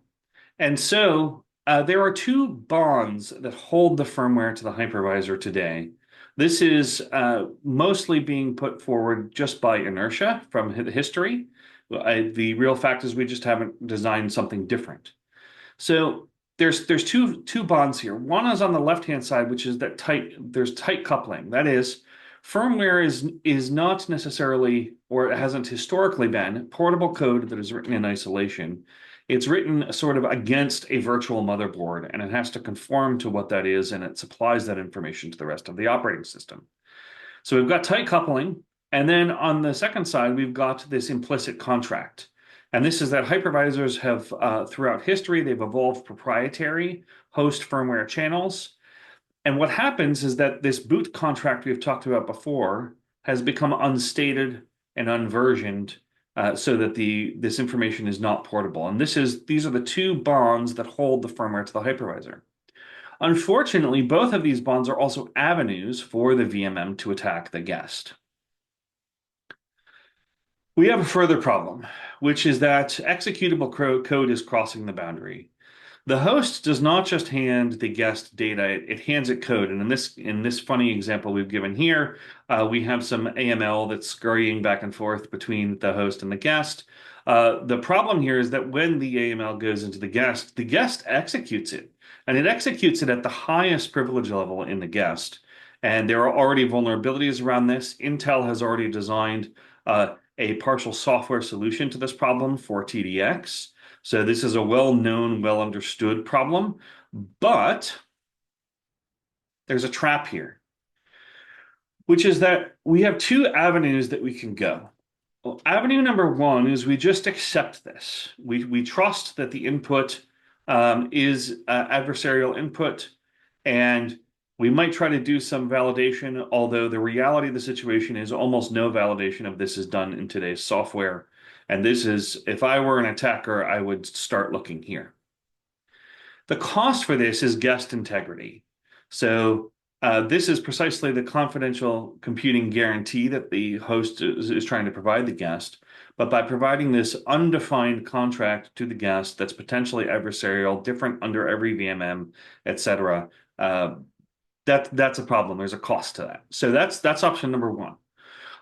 And so there are two bonds that hold the firmware to the hypervisor today. This is mostly being put forward just by inertia from the history. The real fact is we just haven't designed something different. So there's two bonds here. One is on the left-hand side, which is that there's tight coupling. That is, firmware is not necessarily, or it hasn't historically been, portable code that is written in isolation. It's written sort of against a virtual motherboard, and it has to conform to what that is, and it supplies that information to the rest of the operating system. So we've got tight coupling, and then on the second side, we've got this implicit contract. And this is that hypervisors have, throughout history, they've evolved proprietary host firmware channels. And what happens is that this boot contract we've talked about before has become unstated and unversioned so that this information is not portable. And these are the two bonds that hold the firmware to the hypervisor. Unfortunately, both of these bonds are also avenues for the VMM to attack the guest. We have a further problem, which is that executable code is crossing the boundary. The host does not just hand the guest data, it hands it code. And in this funny example we've given here, we have some AML that's scurrying back and forth between the host and the guest. The problem here is that when the AML goes into the guest executes it. And it executes it at the highest privilege level in the guest. And there are already vulnerabilities around this. Intel has already designed a partial software solution to this problem for TDX. So this is a well-known, well-understood problem, but there's a trap here, which is that we have two avenues that we can go. Well, avenue number one is we just accept this. We trust that the input is adversarial input, and we might try to do some validation, although the reality of the situation is almost no validation of this is done in today's software. And this is, if I were an attacker, I would start looking here. The cost for this is guest integrity. So this is precisely the confidential computing guarantee that the host is trying to provide the guest. But by providing this undefined contract to the guest that's potentially adversarial, different under every VMM, et cetera, that's a problem. There's a cost to that. So that's option number one.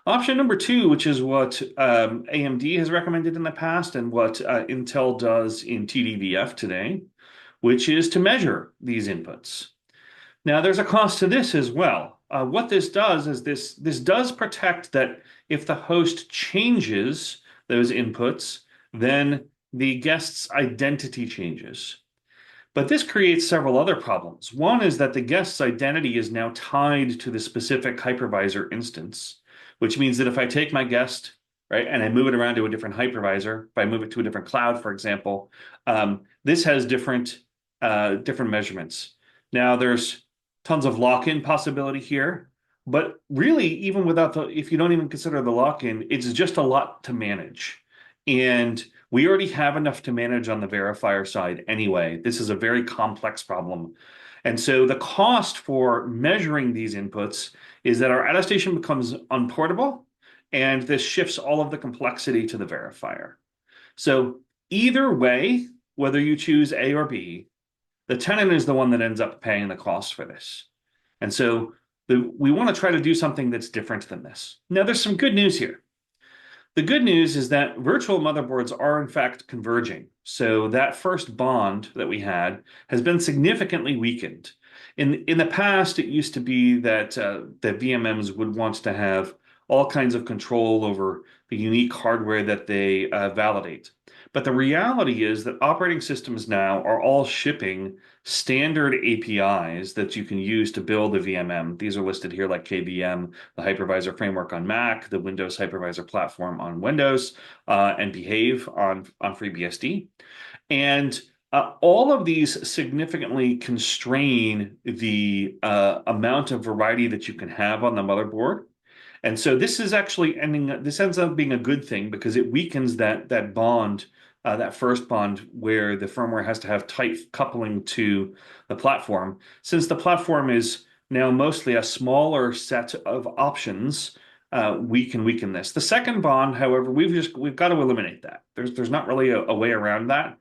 Option number two, which is what AMD has recommended in the past and what Intel does in TDVF today, which is to measure these inputs. Now, there's a cost to this as well. What this does is this does protect that if the host changes those inputs, then the guest's identity changes. But this creates several other problems. One is that the guest's identity is now tied to the specific hypervisor instance, which means that if I take my guest, right, and I move it around to a different hypervisor, if I move it to a different cloud, for example, this has different measurements. Now, there's tons of lock-in possibility here, but really, even without if you don't even consider the lock-in, it's just a lot to manage. And we already have enough to manage on the verifier side anyway. This is a very complex problem. And so the cost for measuring these inputs is that our attestation becomes unportable, and this shifts all of the complexity to the verifier. So either way, whether you choose A or B, the tenant is the one that ends up paying the cost for this. And so we want to try to do something that's different than this. Now, there's some good news here. The good news is that virtual motherboards are in fact converging. So that first bond that we had has been significantly weakened. In the past, it used to be that VMMs would want to have all kinds of control over the unique hardware that they validate. But the reality is that operating systems now are all shipping standard APIs that you can use to build a VMM. These are listed here like KVM, the hypervisor framework on Mac, the Windows hypervisor platform on Windows, and Behave on FreeBSD. And all of these significantly constrain the amount of variety that you can have on the motherboard. And so this is actually this ends up being a good thing because it weakens that bond, that first bond where the firmware has to have tight coupling to the platform. Since the platform is now mostly a smaller set of options, we can weaken this. The second bond, however, we've got to eliminate that. There's not really a way around that.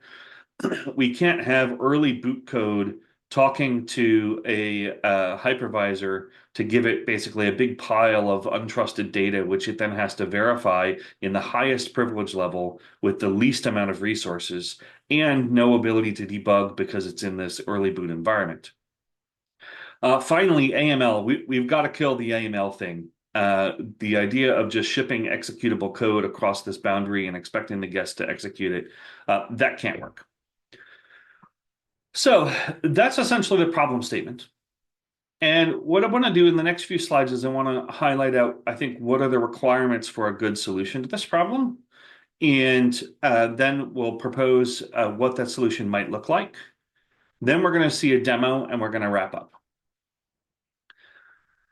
We can't have early boot code talking to a hypervisor to give it basically a big pile of untrusted data, which it then has to verify in the highest privilege level with the least amount of resources and no ability to debug because it's in this early boot environment. Finally, AML. We've got to kill the AML thing. The idea of just shipping executable code across this boundary and expecting the guest to execute it, that can't work. So that's essentially the problem statement. And what I want to do in the next few slides is I want to highlight out, I think, what are the requirements for a good solution to this problem. And then we'll propose what that solution might look like. Then we're going to see a demo and we're going to wrap up.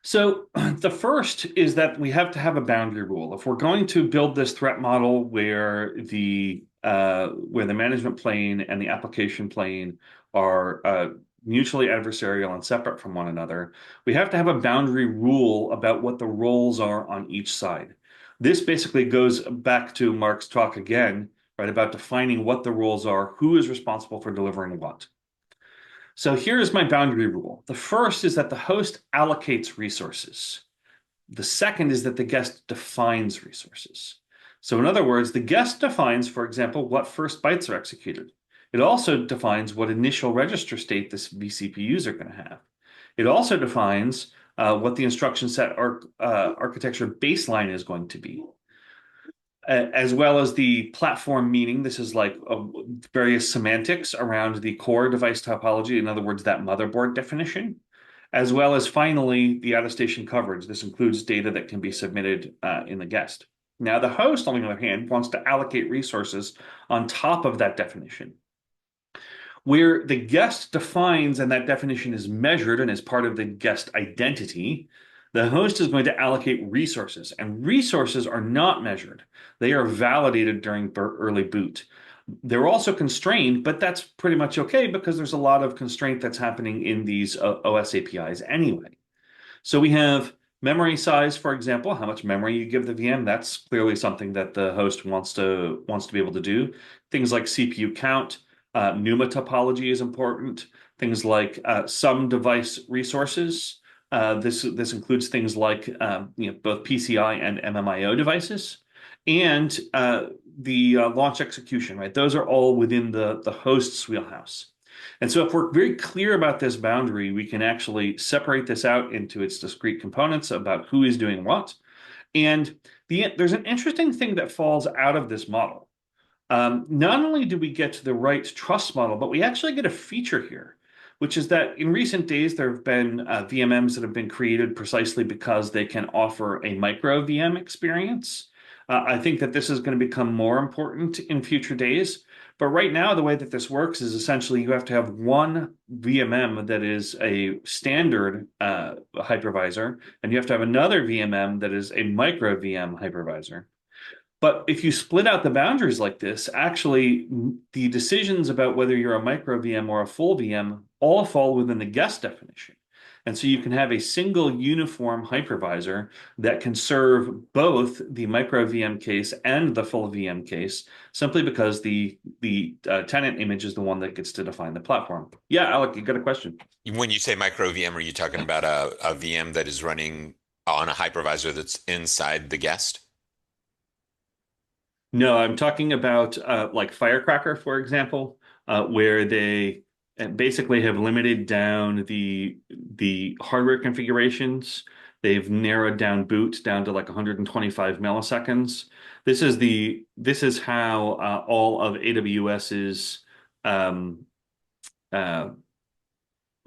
So the first is that we have to have a boundary rule. If we're going to build this threat model where the management plane and the application plane are mutually adversarial and separate from one another, we have to have a boundary rule about what the roles are on each side. This basically goes back to Mark's talk again, right, about defining what the roles are, who is responsible for delivering what. So here's my boundary rule. The first is that the host allocates resources. The second is that the guest defines resources. So in other words, the guest defines, for example, what first bytes are executed. It also defines what initial register state this vCPUs are going to have. It also defines what the instruction set architecture baseline is going to be, as well as the platform meaning. This is like various semantics around the core device topology, in other words, that motherboard definition, as well as finally the attestation coverage. This includes data that can be submitted in the guest. Now, the host, on the other hand, wants to allocate resources on top of that definition, where the guest defines and that definition is measured and is part of the guest identity. The host is going to allocate resources, and resources are not measured. They are validated during early boot. They're also constrained, but that's pretty much okay because there's a lot of constraint that's happening in these OS APIs anyway. So we have memory size, for example, how much memory you give the VM. That's clearly something that the host wants to be able to do. Things like CPU count, NUMA topology is important. Things like some device resources. This includes things like both PCI and MMIO devices, and the launch execution. Right, those are all within the host's wheelhouse. And so if we're very clear about this boundary, we can actually separate this out into its discrete components about who is doing what. And there's an interesting thing that falls out of this model. Not only do we get to the right trust model, but we actually get a feature here, which is that in recent days, there have been VMMs that have been created precisely because they can offer a micro VM experience. I think that this is going to become more important in future days. But right now, the way that this works is essentially you have to have one VMM that is a standard hypervisor, and you have to have another VMM that is a micro VM hypervisor. But if you split out the boundaries like this, actually, the decisions about whether you're a micro VM or a full VM all fall within the guest definition. And so you can have a single uniform hypervisor that can serve both the micro VM case and the full VM case, simply because the tenant image is the one that gets to define the platform. Yeah, Alec, you got a question? When you say micro VM, are you talking about a VM that is running on a hypervisor that's inside the guest? No, I'm talking about like Firecracker, for example, where they basically have limited down the hardware configurations. They've narrowed down boot down to like 125 milliseconds. This is how all of AWS's what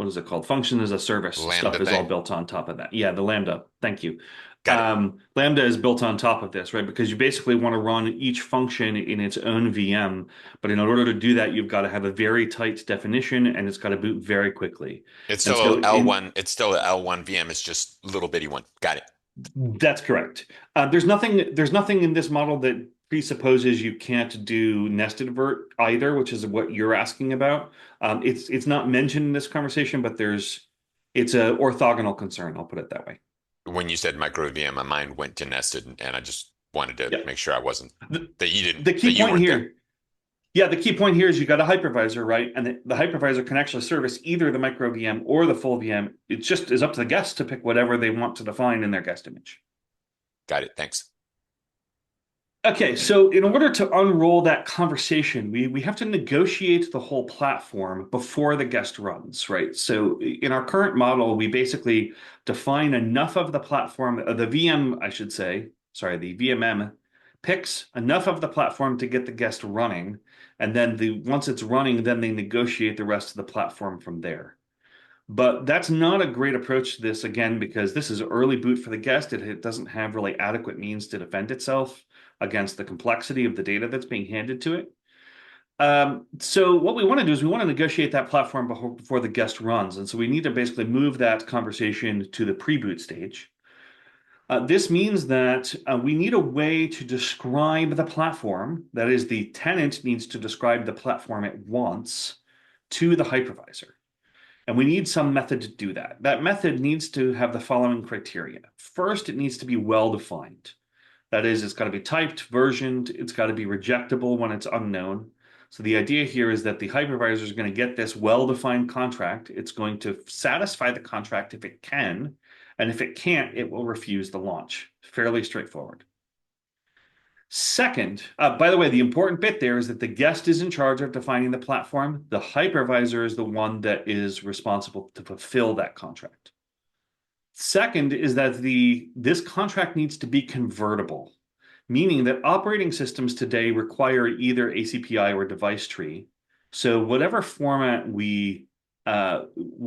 is it called? Function as a service Lambda stuff is all thing. built on top of that. Yeah, the Lambda. Thank you. Got it. Lambda is built on top of this, right? Because you basically want to run each function in its own VM. But in order to do that, you've got to have a very tight definition and it's got to boot very quickly. It's And still so L1. It's still an L1 VM. It's just little bitty one. Got it. that's correct. There's nothing in this model that presupposes you can't do nested vert either, which is what you're asking about. It's not mentioned in this conversation, but it's a orthogonal concern. I'll put it that way. When you said micro VM, my mind went to nested, and I just wanted to Yep. make sure I wasn't that you didn't. The key that you point weren't here. there. Yeah, the key point here is you got a hypervisor, right? And the hypervisor can actually service either the micro VM or the full VM. It just is up to the guest to pick whatever they want to define in their guest image. Got it. Thanks. Okay, so in order to unroll that conversation, we have to negotiate the whole platform before the guest runs, right? So in our current model, we basically define enough of the platform, the VM, I should say, sorry, the VMM picks enough of the platform to get the guest running, and then once it's running, then they negotiate the rest of the platform from there. But that's not a great approach to this, again, because this is early boot for the guest. It doesn't have really adequate means to defend itself against the complexity of the data that's being handed to it. So what we want to do is we want to negotiate that platform before the guest runs. And so we need to basically move that conversation to the pre-boot stage. This means that we need a way to describe the platform. That is, the tenant needs to describe the platform it wants to the hypervisor. And we need some method to do that. That method needs to have the following criteria. First, it needs to be well-defined. That is, it's got to be typed, versioned, it's got to be rejectable when it's unknown. So the idea here is that the hypervisor is going to get this well-defined contract. It's going to satisfy the contract if it can, and if it can't, it will refuse the launch. Fairly straightforward. Second, by the way, the important bit there is that the guest is in charge of defining the platform. The hypervisor is the one that is responsible to fulfill that contract. Second is that this contract needs to be convertible, meaning that operating systems today require either ACPI or device tree. So whatever format we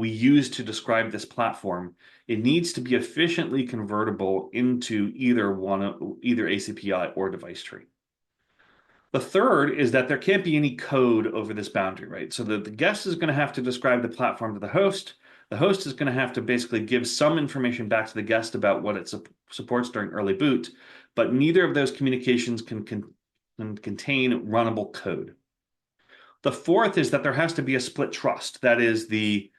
use to describe this platform, it needs to be efficiently convertible into either ACPI or device tree. The third is that there can't be any code over this boundary, right? So the guest is going to have to describe the platform to the host. The host is going to have to basically give some information back to the guest about what it supports during early boot, but neither of those communications can contain runnable code. The fourth is that there has to be a split trust. That is, the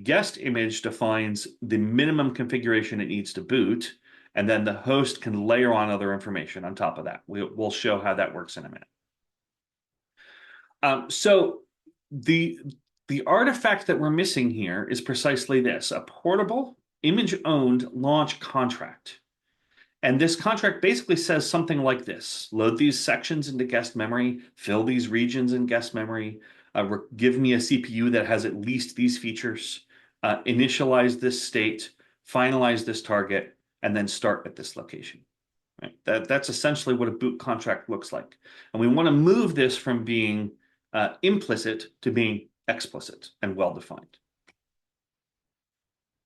guest image defines the minimum configuration it needs to boot, and then the host can layer on other information on top of that. We'll show how that works in a minute. So the artifact that we're missing here is precisely this: a portable, image-owned launch contract. And this contract basically says something like this: load these sections into guest memory, fill these regions in guest memory, give me a CPU that has at least these features, initialize this state, finalize this target, and then start at this location. Right? That's essentially what a boot contract looks like. And we want to move this from being implicit to being explicit and well-defined.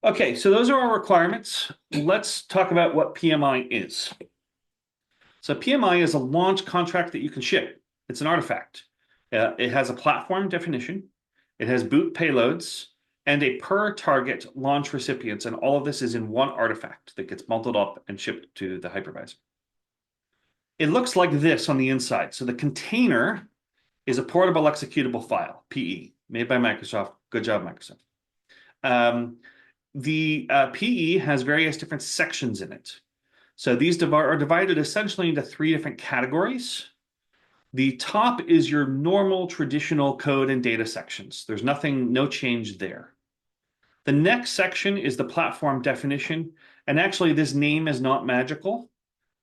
Okay, so those are our requirements. Let's talk about what PMI is. So PMI is a launch contract that you can ship. It's an artifact. It has a platform definition. It has boot payloads and a per target launch recipients. And all of this is in one artifact that gets bundled up and shipped to the hypervisor. It looks like this on the inside. So the container is a portable executable file, PE, made by Microsoft. Good job, Microsoft. The PE has various different sections in it. So these are divided essentially into three different categories. The top is your normal traditional code and data sections. There's no change there. The next section is the platform definition. And actually, this name is not magical.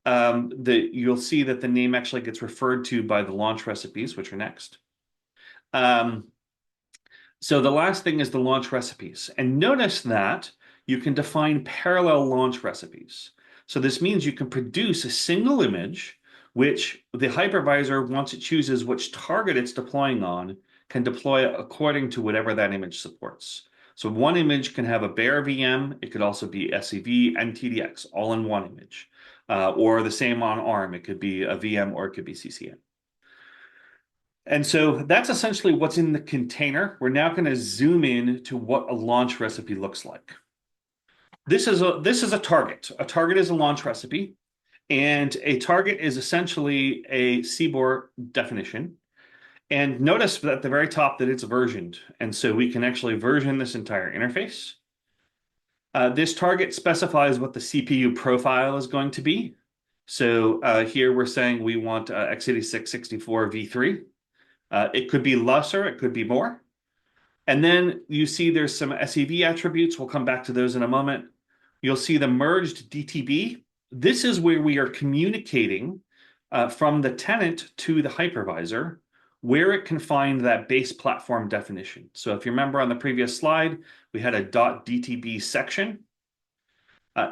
You'll see that the name actually gets referred to by the launch recipes, which are next. So the last thing is the launch recipes. And notice that you can define parallel launch recipes. So this means you can produce a single image, which the hypervisor, once it chooses which target it's deploying on, can deploy it according to whatever that image supports. So one image can have a bare VM. It could also be SCV and TDX all in one image. Or the same on ARM. It could be a VM or it could be CCN. And so that's essentially what's in the container. We're now going to zoom in to what a launch recipe looks like. This is a target. A target is a launch recipe, and a target is essentially a CBOR definition. And notice at the very top that it's versioned. And so we can actually version this entire interface. This target specifies what the CPU profile is going to be. So here we're saying we want x86 64 v3. It could be lesser, it could be more. And then you see there's some SEV attributes. We'll come back to those in a moment. You'll see the merged DTB. This is where we are communicating from the tenant to the hypervisor, where it can find that base platform definition. So if you remember on the previous slide, we had a .dtb section.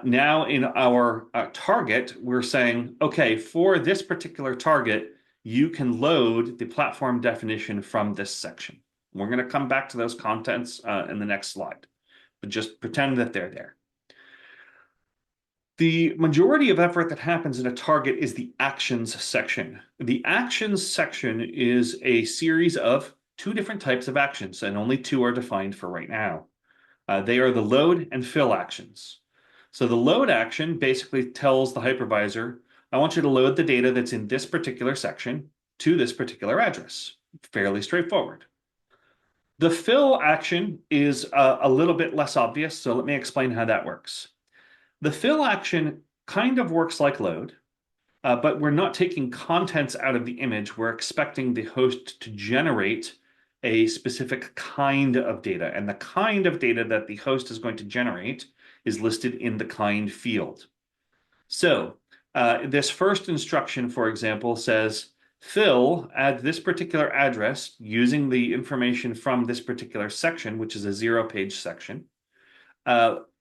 Now in our target, we're saying, okay, for this particular target, you can load the platform definition from this section. We're going to come back to those contents in the next slide, but just pretend that they're there. The majority of effort that happens in a target is the actions section. The actions section is a series of two different types of actions, and only two are defined for right now. They are the load and fill actions. So the load action basically tells the hypervisor, I want you to load the data that's in this particular section to this particular address. Fairly straightforward. The fill action is a little bit less obvious, so let me explain how that works. The fill action kind of works like load, but we're not taking contents out of the image. We're expecting the host to generate a specific kind of data, and the kind of data that the host is going to generate is listed in the kind field. So this first instruction, for example, says fill at this particular address using the information from this particular section, which is a 0-page section.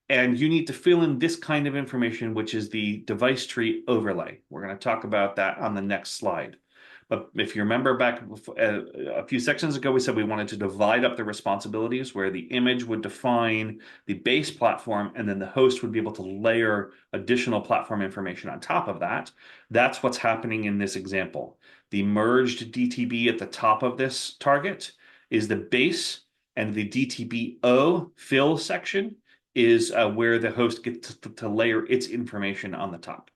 And you need to fill in this kind of information, which is the device tree overlay. We're going to talk about that on the next slide. But if you remember back a few sections ago, we said we wanted to divide up the responsibilities where the image would define the base platform and then the host would be able to layer additional platform information on top of that. That's what's happening in this example. The merged DTB at the top of this target is the base, and the DTB-O fill section is where the host gets to layer its information on the top.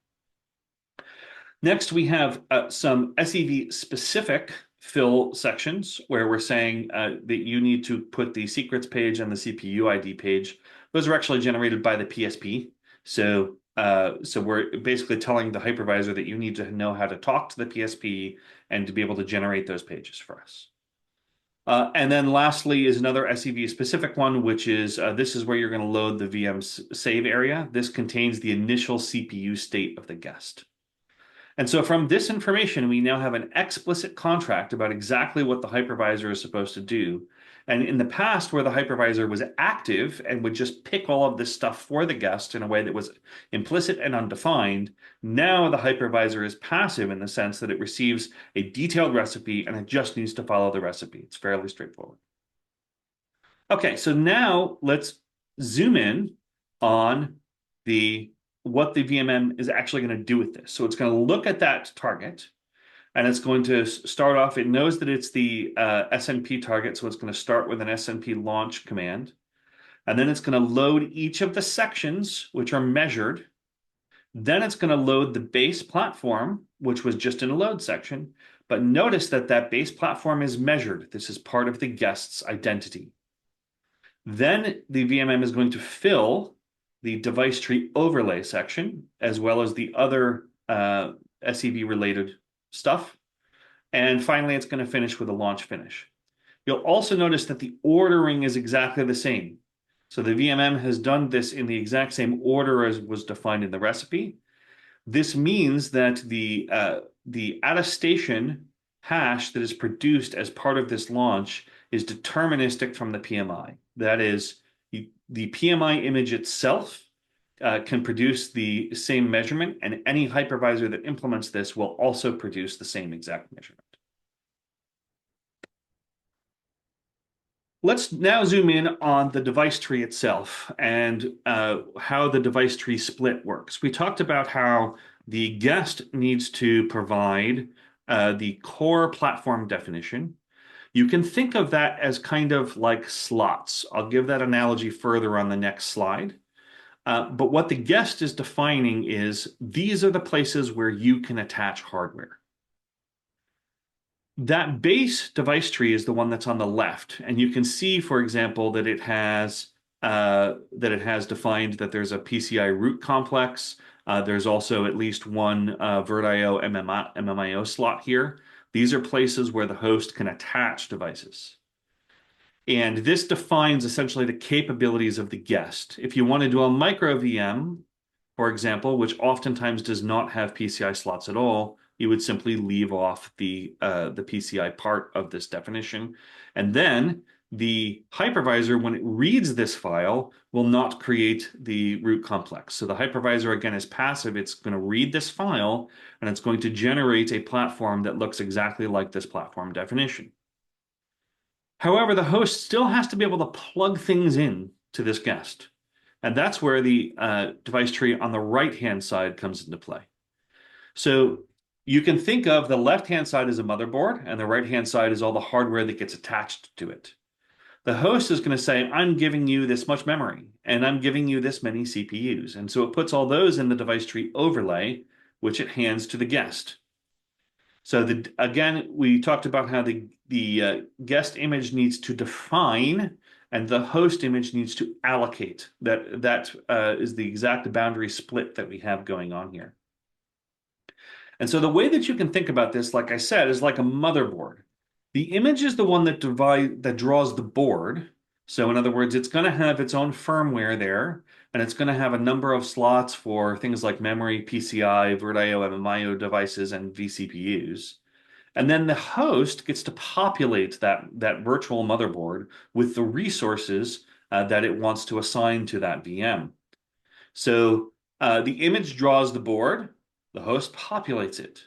Next, we have some SEV-specific fill sections where we're saying that you need to put the secrets page and the CPU ID page. Those are actually generated by the PSP. So we're basically telling the hypervisor that you need to know how to talk to the PSP and to be able to generate those pages for us. And then lastly is another SEV-specific one, which is this is where you're going to load the VM save area. This contains the initial CPU state of the guest. And so from this information, we now have an explicit contract about exactly what the hypervisor is supposed to do. And in the past, where the hypervisor was active and would just pick all of this stuff for the guest in a way that was implicit and undefined, now the hypervisor is passive in the sense that it receives a detailed recipe and it just needs to follow the recipe. It's fairly straightforward. Okay, so now let's zoom in on what the VMM is actually going to do with this. So it's going to look at that target, and it's going to start off. It knows that it's the SNP target, so it's going to start with an SNP launch command. And then it's going to load each of the sections, which are measured. Then it's going to load the base platform, which was just in a load section. But notice that that base platform is measured. This is part of the guest's identity. Then the VMM is going to fill the device tree overlay section, as well as the other SEV-related stuff. And finally, it's going to finish with a launch finish. You'll also notice that the ordering is exactly the same. So the VMM has done this in the exact same order as was defined in the recipe. This means that the attestation hash that is produced as part of this launch is deterministic from the PMI. That is, the PMI image itself can produce the same measurement, and any hypervisor that implements this will also produce the same exact measurement. Let's now zoom in on the device tree itself and how the device tree split works. We talked about how the guest needs to provide the core platform definition. You can think of that as kind of like slots. I'll give that analogy further on the next slide. But what the guest is defining is these are the places where you can attach hardware. That base device tree is the one that's on the left, and you can see, for example, that it has defined that there's a PCI root complex. There's also at least one VirtIO MMIO slot here. These are places where the host can attach devices. And this defines essentially the capabilities of the guest. If you want to do a micro VM, for example, which oftentimes does not have PCI slots at all, you would simply leave off the PCI part of this definition. And then the hypervisor, when it reads this file, will not create the root complex. So the hypervisor, again, is passive. It's going to read this file, and it's going to generate a platform that looks exactly like this platform definition. However, the host still has to be able to plug things in to this guest. And that's where the device tree on the right-hand side comes into play. So you can think of the left-hand side as a motherboard, and the right-hand side is all the hardware that gets attached to it. The host is going to say, I'm giving you this much memory, and I'm giving you this many CPUs. And so it puts all those in the device tree overlay, which it hands to the guest. So again, we talked about how the guest image needs to define, and the host image needs to allocate. That is the exact boundary split that we have going on here. And so the way that you can think about this, like I said, is like a motherboard. The image is the one that draws the board. So in other words, it's going to have its own firmware there, and it's going to have a number of slots for things like memory, PCI, VirtIO, MMIO devices, and vCPUs. And then the host gets to populate that virtual motherboard with the resources that it wants to assign to that VM. So the image draws the board, the host populates it.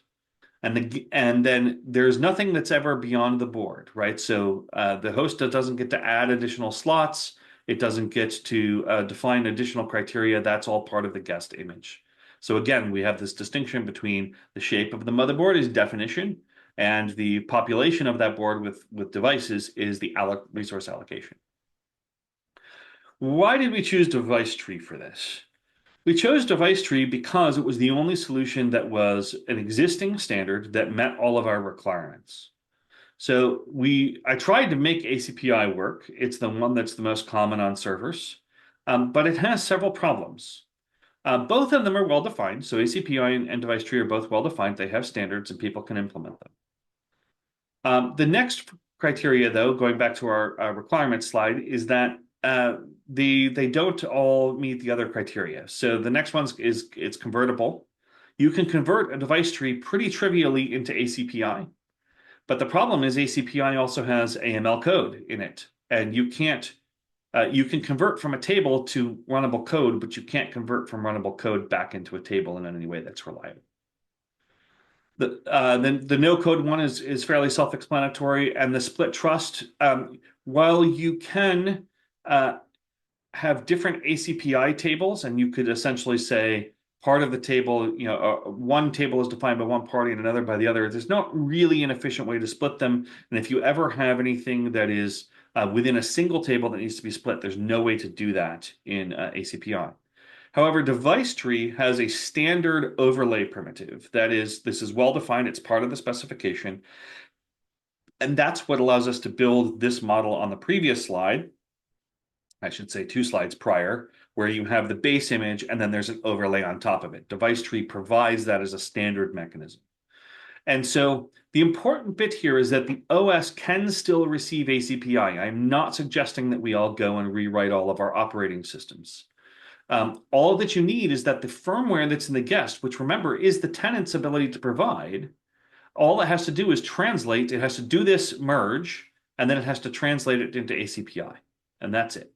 And then there's nothing that's ever beyond the board, right? So the host doesn't get to add additional slots. It doesn't get to define additional criteria. That's all part of the guest image. So again, we have this distinction between the shape of the motherboard is definition, and the population of that board with devices is the resource allocation. Why did we choose device tree for this? We chose device tree because it was the only solution that was an existing standard that met all of our requirements. So I tried to make ACPI work. It's the one that's the most common on servers, but it has several problems. Both of them are well defined. So ACPI and device tree are both well defined. They have standards and people can implement them. The next criteria, though, going back to our requirements slide, is that they don't all meet the other criteria. So the next one is it's convertible. You can convert a device tree pretty trivially into ACPI, but the problem is ACPI also has AML code in it, and you can't. You can convert from a table to runnable code, but you can't convert from runnable code back into a table in any way that's reliable. Then the no code one is fairly self-explanatory, and the split trust, while you can have different ACPI tables, and you could essentially say part of the table, one table is defined by one party and another by the other. There's not really an efficient way to split them. And if you ever have anything that is within a single table that needs to be split, there's no way to do that in ACPI. However, device tree has a standard overlay primitive. This is well defined. It's part of the specification. And that's what allows us to build this model on the previous slide. I should say 2 slides prior, where you have the base image and then there's an overlay on top of it. Device tree provides that as a standard mechanism. And so the important bit here is that the OS can still receive ACPI. I'm not suggesting that we all go and rewrite all of our operating systems. All that you need is that the firmware that's in the guest, which remember is the tenant's ability to provide, all it has to do is translate. It has to do this merge, and then it has to translate it into ACPI. And that's it.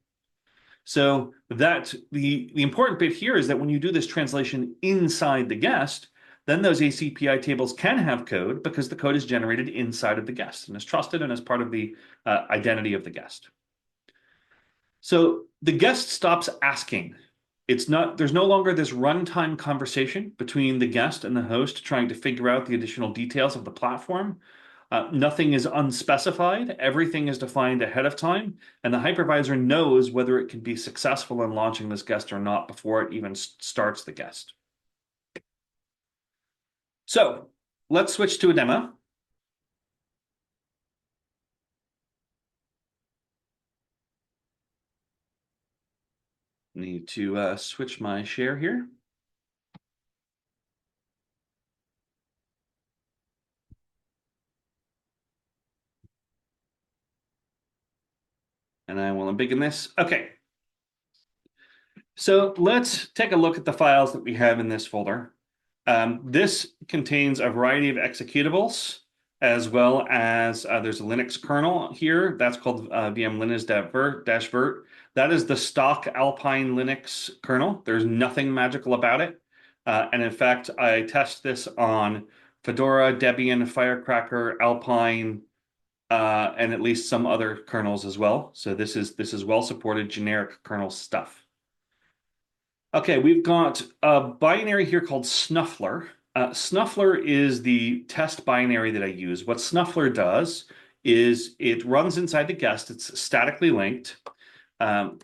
So that the important bit here is that when you do this translation inside the guest, then those ACPI tables can have code because the code is generated inside of the guest and is trusted and is part of the identity of the guest. So the guest stops asking. There's no longer this runtime conversation between the guest and the host trying to figure out the additional details of the platform. Nothing is unspecified. Everything is defined ahead of time, and the hypervisor knows whether it can be successful in launching this guest or not before it even starts the guest. So let's switch to a demo. Need to switch my share here. And I will embiggen this. Okay. So let's take a look at the files that we have in this folder. This contains a variety of executables, as well as there's a Linux kernel here. That's called VM Linux-vert. That is the stock Alpine Linux kernel. There's nothing magical about it. And in fact, I test this on Fedora, Debian, Firecracker, Alpine, and at least some other kernels as well. So this is well-supported generic kernel stuff. Okay, we've got a binary here called Snuffler. Snuffler is the test binary that I use. What Snuffler does is it runs inside the guest. It's statically linked. It's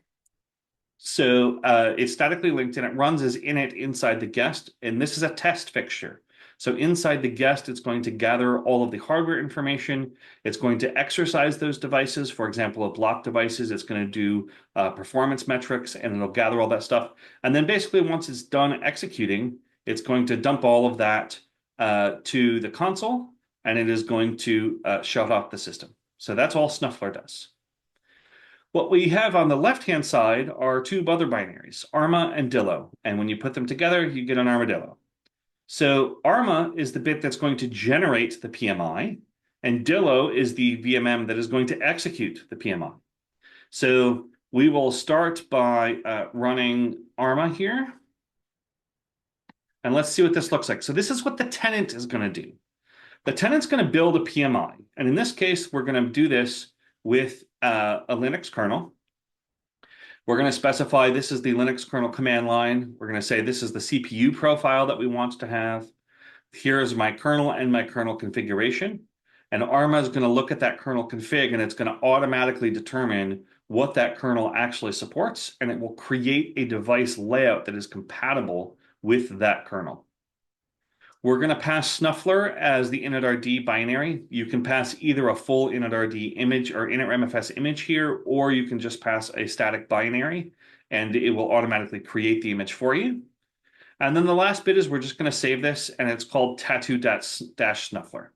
statically linked and it runs as init inside the guest. And this is a test fixture. So inside the guest, it's going to gather all of the hardware information. It's going to exercise those devices. For example, of block devices, it's going to do performance metrics and it'll gather all that stuff. And then basically once it's done executing, it's going to dump all of that to the console and it is going to shut off the system. So that's all Snuffler does. What we have on the left-hand side are two other binaries, Arma and Dillo. And when you put them together, you get an armadillo. So Arma is the bit that's going to generate the PMI, and Dillo is the VMM that is going to execute the PMI. So we will start by running Arma here. And let's see what this looks like. So this is what the tenant is going to do. The tenant's going to build a PMI. And in this case, we're going to do this with a Linux kernel. We're going to specify this is the Linux kernel command line. We're going to say this is the CPU profile that we want to have. Here is my kernel and my kernel configuration. And Arma is going to look at that kernel config and it's going to automatically determine what that kernel actually supports. And it will create a device layout that is compatible with that kernel. We're going to pass Snuffler as the initrd binary. You can pass either a full initrd image or initmfs image here, or you can just pass a static binary and it will automatically create the image for you. And then the last bit is we're just going to save this and it's called tattoo-snuffler.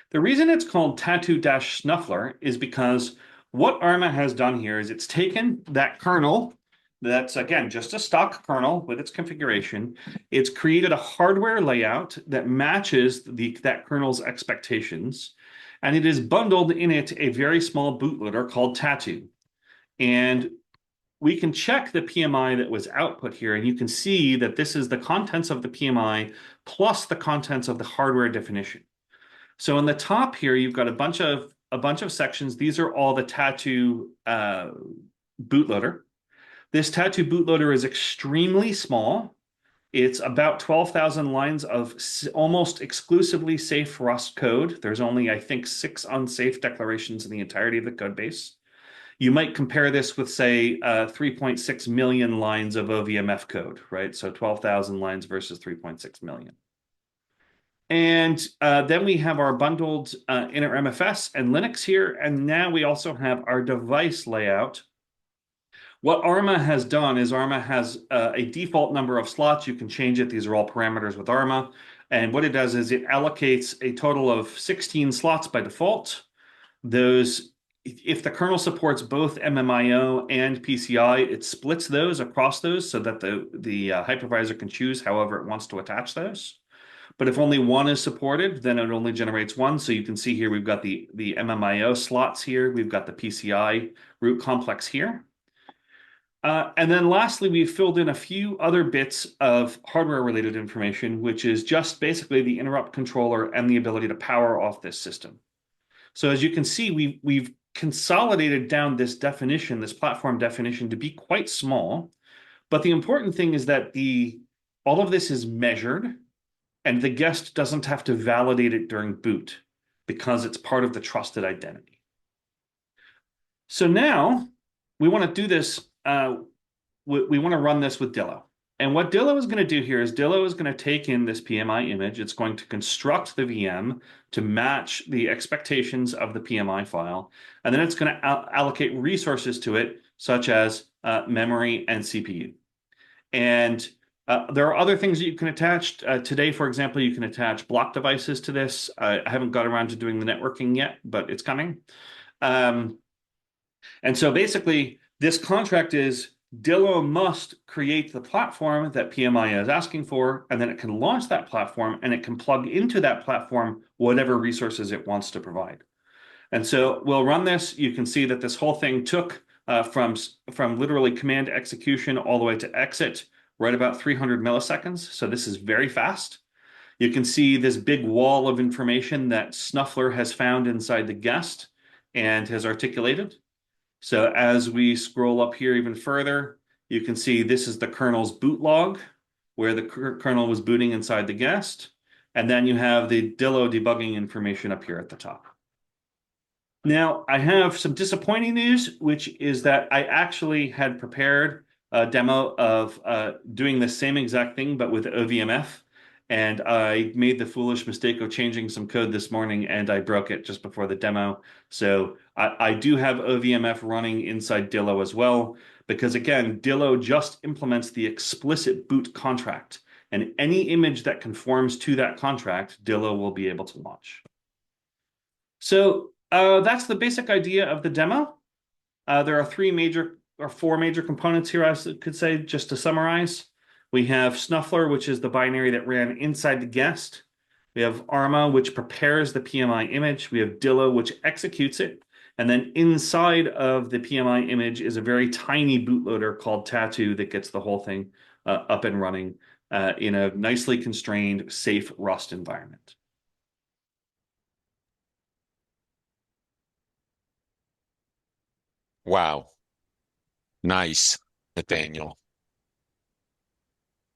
The reason it's called tattoo-snuffler is because what Arma has done here is it's taken that kernel that's, again, just a stock kernel with its configuration. It's created a hardware layout that matches that kernel's expectations, and it is bundled in it a very small bootloader called Tattoo. And we can check the PMI that was output here, and you can see that this is the contents of the PMI plus the contents of the hardware definition. So in the top here, you've got a bunch of sections. These are all the Tattoo bootloader. This Tattoo bootloader is extremely small. It's about 12,000 lines of almost exclusively safe Rust code. There's only, I think, 6 unsafe declarations in the entirety of the code base. You might compare this with, say, 3.6 million lines of OVMF code, right? So 12,000 lines versus 3.6 million. And then we have our bundled initmfs and Linux here. And now we also have our device layout. What Arma has done is Arma has a default number of slots. You can change it. These are all parameters with Arma. And what it does is it allocates a total of 16 slots by default. Those, if the kernel supports both MMIO and PCI, it splits those across those so that the hypervisor can choose however it wants to attach those. But if only one is supported, then it only generates one. So you can see here we've got the MMIO slots here. We've got the PCI root complex here. And then lastly, we filled in a few other bits of hardware-related information, which is just basically the interrupt controller and the ability to power off this system. So as you can see, we've consolidated down this definition, this platform definition, to be quite small. But the important thing is that all of this is measured, and the guest doesn't have to validate it during boot because it's part of the trusted identity. So now we want to do this. We want to run this with Dillo. And what Dillo is going to do here is Dillo is going to take in this PMI image. It's going to construct the VM to match the expectations of the PMI file. And then it's going to allocate resources to it, such as memory and CPU. And there are other things that you can attach. Today, for example, you can attach block devices to this. I haven't got around to doing the networking yet, but it's coming. And so basically, this contract is Dillo must create the platform that PMI is asking for, and then it can launch that platform, and it can plug into that platform whatever resources it wants to provide. And so we'll run this. You can see that this whole thing took from literally command execution all the way to exit, right about 300 milliseconds. So this is very fast. You can see this big wall of information that Snuffler has found inside the guest and has articulated. So as we scroll up here even further, you can see this is the kernel's boot log, where the kernel was booting inside the guest. And then you have the Dillo debugging information up here at the top. Now, I have some disappointing news, which is that I actually had prepared a demo of doing the same exact thing, but with OVMF. And I made the foolish mistake of changing some code this morning, and I broke it just before the demo. So I do have OVMF running inside Dillo as well, because again, Dillo just implements the explicit boot contract. And any image that conforms to that contract, Dillo will be able to launch. So that's the basic idea of the demo. There are four major components here, I could say, just to summarize. We have Snuffler, which is the binary that ran inside the guest. We have Arma, which prepares the PMI image. We have Dillo, which executes it. And then inside of the PMI image is a very tiny bootloader called Tattoo that gets the whole thing up and running in a nicely constrained, safe Rust environment. Wow. Nice, Nathaniel.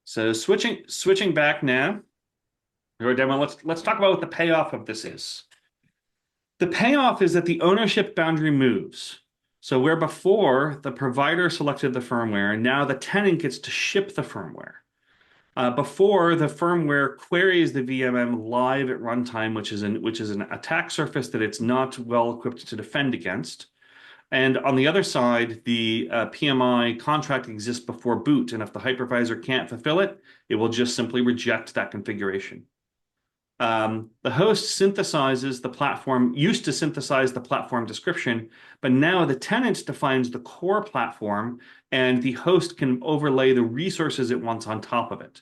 So switching back now to our demo, let's talk about what the payoff of this is. The payoff is that the ownership boundary moves. So where before the provider selected the firmware, now the tenant gets to ship the firmware. Before, the firmware queries the VMM live at runtime, which is an attack surface that it's not well equipped to defend against. And on the other side, the PMI contract exists before boot, and if the hypervisor can't fulfill it, it will just simply reject that configuration. The host synthesizes the platform, used to synthesize the platform description, but now the tenant defines the core platform, and the host can overlay the resources it wants on top of it.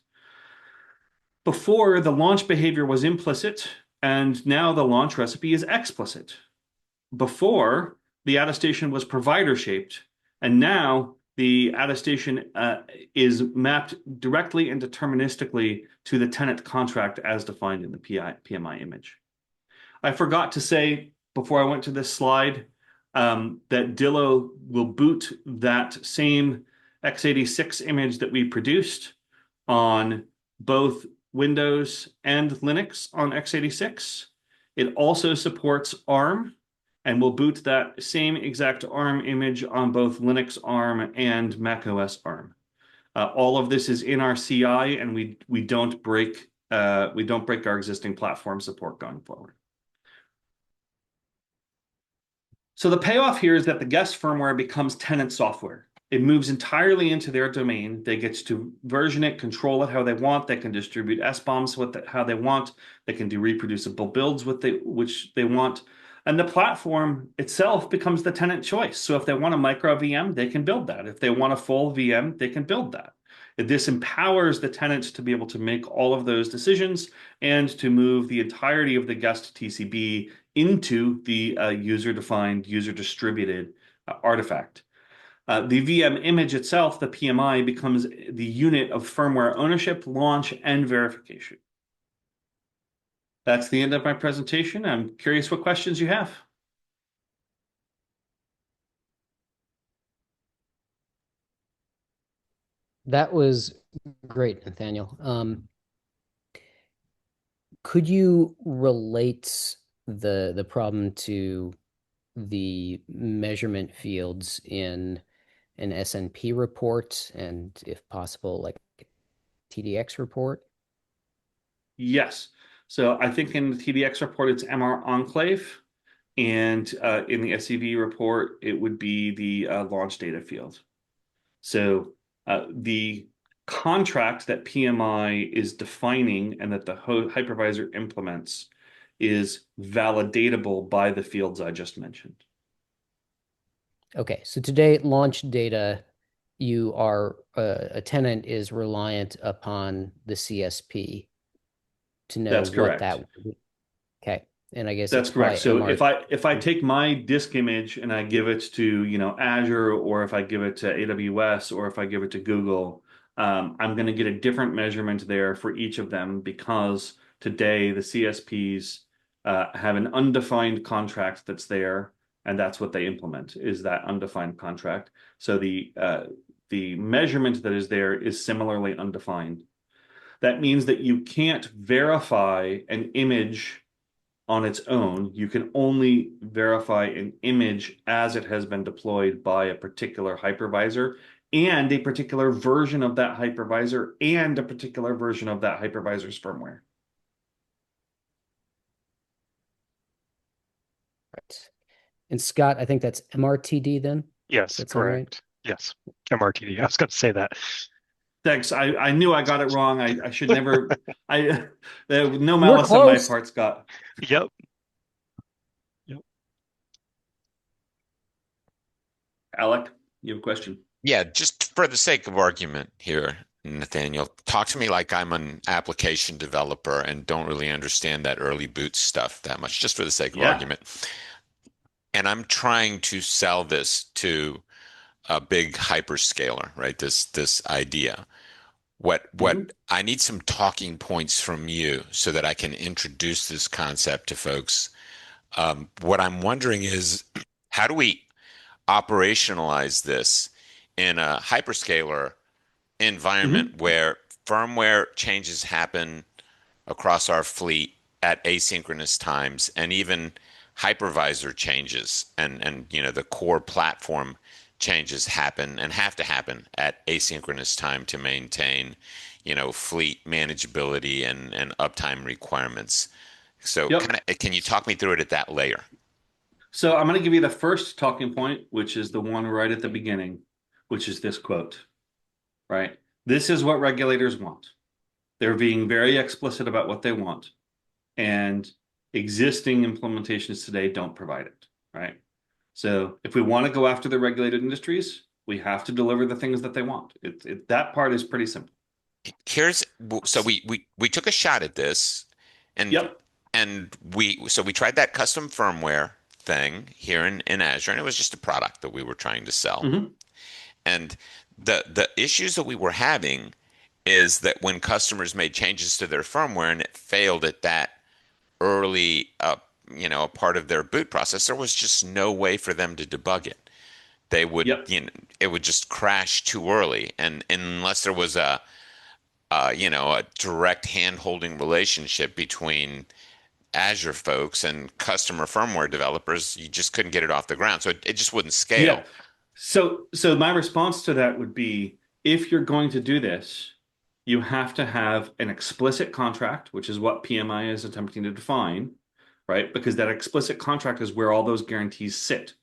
Before, the launch behavior was implicit, and now the launch recipe is explicit. Before, the attestation was provider-shaped, and now the attestation is mapped directly and deterministically to the tenant contract as defined in the PMI image. I forgot to say before I went to this slide that Dillo will boot that same x86 image that we produced on both Windows and Linux on x86. It also supports ARM, and we'll boot that same exact ARM image on both Linux ARM and macOS ARM. All of this is in our CI, and we don't break our existing platform support going forward. So the payoff here is that the guest firmware becomes tenant software. It moves entirely into their domain. They get to version it, control it how they want. They can distribute SBOMs how they want. They can do reproducible builds which they want. And the platform itself becomes the tenant choice. So if they want a micro VM, they can build that. If they want a full VM, they can build that. This empowers the tenants to be able to make all of those decisions and to move the entirety of the guest TCB into the user-defined, user-distributed artifact. The VM image itself, the PMI, becomes the unit of firmware ownership, launch, and verification. That's the end of my presentation. I'm curious what questions you have. That was great, Nathaniel. Could you relate the problem to the measurement fields in an SNP report and, if possible, like TDX report? Yes. So I think in the TDX report, it's MR enclave. And in the SCV report, it would be the launch data field. So the contract that PMI is defining and that the hypervisor implements is validatable by the fields I just mentioned. Okay, so today launch data, you are a tenant is reliant upon the CSP to know That's what correct. that would be. Okay, and I guess That's it's by correct. So MR. if I take my disk image and I give it to, you know, Azure, or if I give it to AWS, or if I give it to Google, I'm going to get a different measurement there for each of them, because today the CSPs have an undefined contract that's there, and that's what they implement, is that undefined contract. So the measurement that is there is similarly undefined. That means that you can't verify an image on its own. You can only verify an image as it has been deployed by a particular hypervisor and a particular version of that hypervisor and a particular version of that hypervisor's firmware. Right. And Scott, I think that's MRTD then? Yes, Does that sound right? correct. Yes, MRTD. I was going to say that. Thanks. I knew I got it wrong. I should never. No We're malice on my close. part, Scott. Yep. Alec, you have a question? Yeah, just for the sake of argument here, Nathaniel, talk to me like I'm an application developer and don't really understand that early boot stuff that much, just for the sake of Yeah. argument. And I'm trying to sell this to a big hyperscaler, right? This idea. What I need some talking points from you so that I can introduce this concept to folks. What I'm wondering is, how do we operationalize this in a hyperscaler environment where firmware changes happen across our fleet at asynchronous times, and even hypervisor changes and you know the core platform changes happen and have to happen at asynchronous time to maintain, you know, fleet manageability and uptime requirements. So Yep. can you talk me through it at that layer? So I'm going to give you the first talking point, which is the one right at the beginning, which is this quote, right? This is what regulators want. They're being very explicit about what they want, and existing implementations today don't provide it, right? So if we want to go after the regulated industries, we have to deliver the things that they want. That part is pretty simple. So we took a shot at this, and Yep. we tried that custom firmware thing here in Azure, and it was just a product that we were trying to sell. Mm-hmm. And the issues that we were having is that when customers made changes to their firmware and it failed at that early you know, a part of their boot process, there was just no way for them to debug it. They would, Yep. you know, it would just crash too early, and unless there was a you know, a direct hand-holding relationship between Azure folks and customer firmware developers, you just couldn't get it off the ground. So it just wouldn't scale. Yeah. So my response to that would be, if you're going to do this, you have to have an explicit contract, which is what PMI is attempting to define, right? Because that explicit contract is where all those guarantees sit.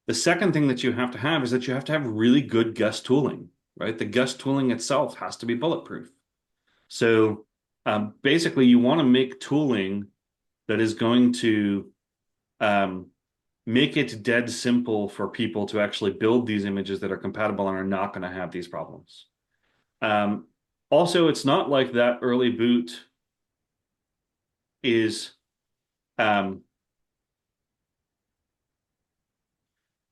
The second thing that you have to have is that you have to have really good guest tooling, right? The guest tooling itself has to be bulletproof. So basically, you want to make tooling that is going to make it dead simple for people to actually build these images that are compatible and are not going to have these problems. Also, it's not like that early boot is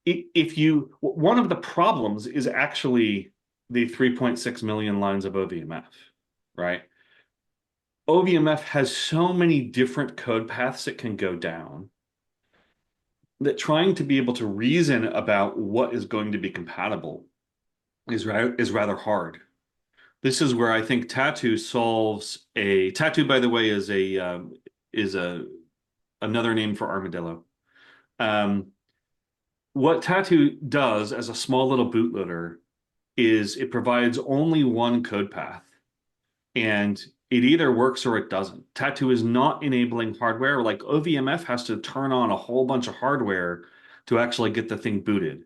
one of the problems is actually the 3.6 million lines of OVMF, right? OVMF has so many different code paths it can go down that trying to be able to reason about what is going to be compatible is rather hard. This is where I think Tattoo solves a Tattoo, by the way, is a another name for armadillo. What Tattoo does as a small little bootloader is it provides only one code path, and it either works or it doesn't. Tattoo is not enabling hardware. Like OVMF has to turn on a whole bunch of hardware to actually get the thing booted.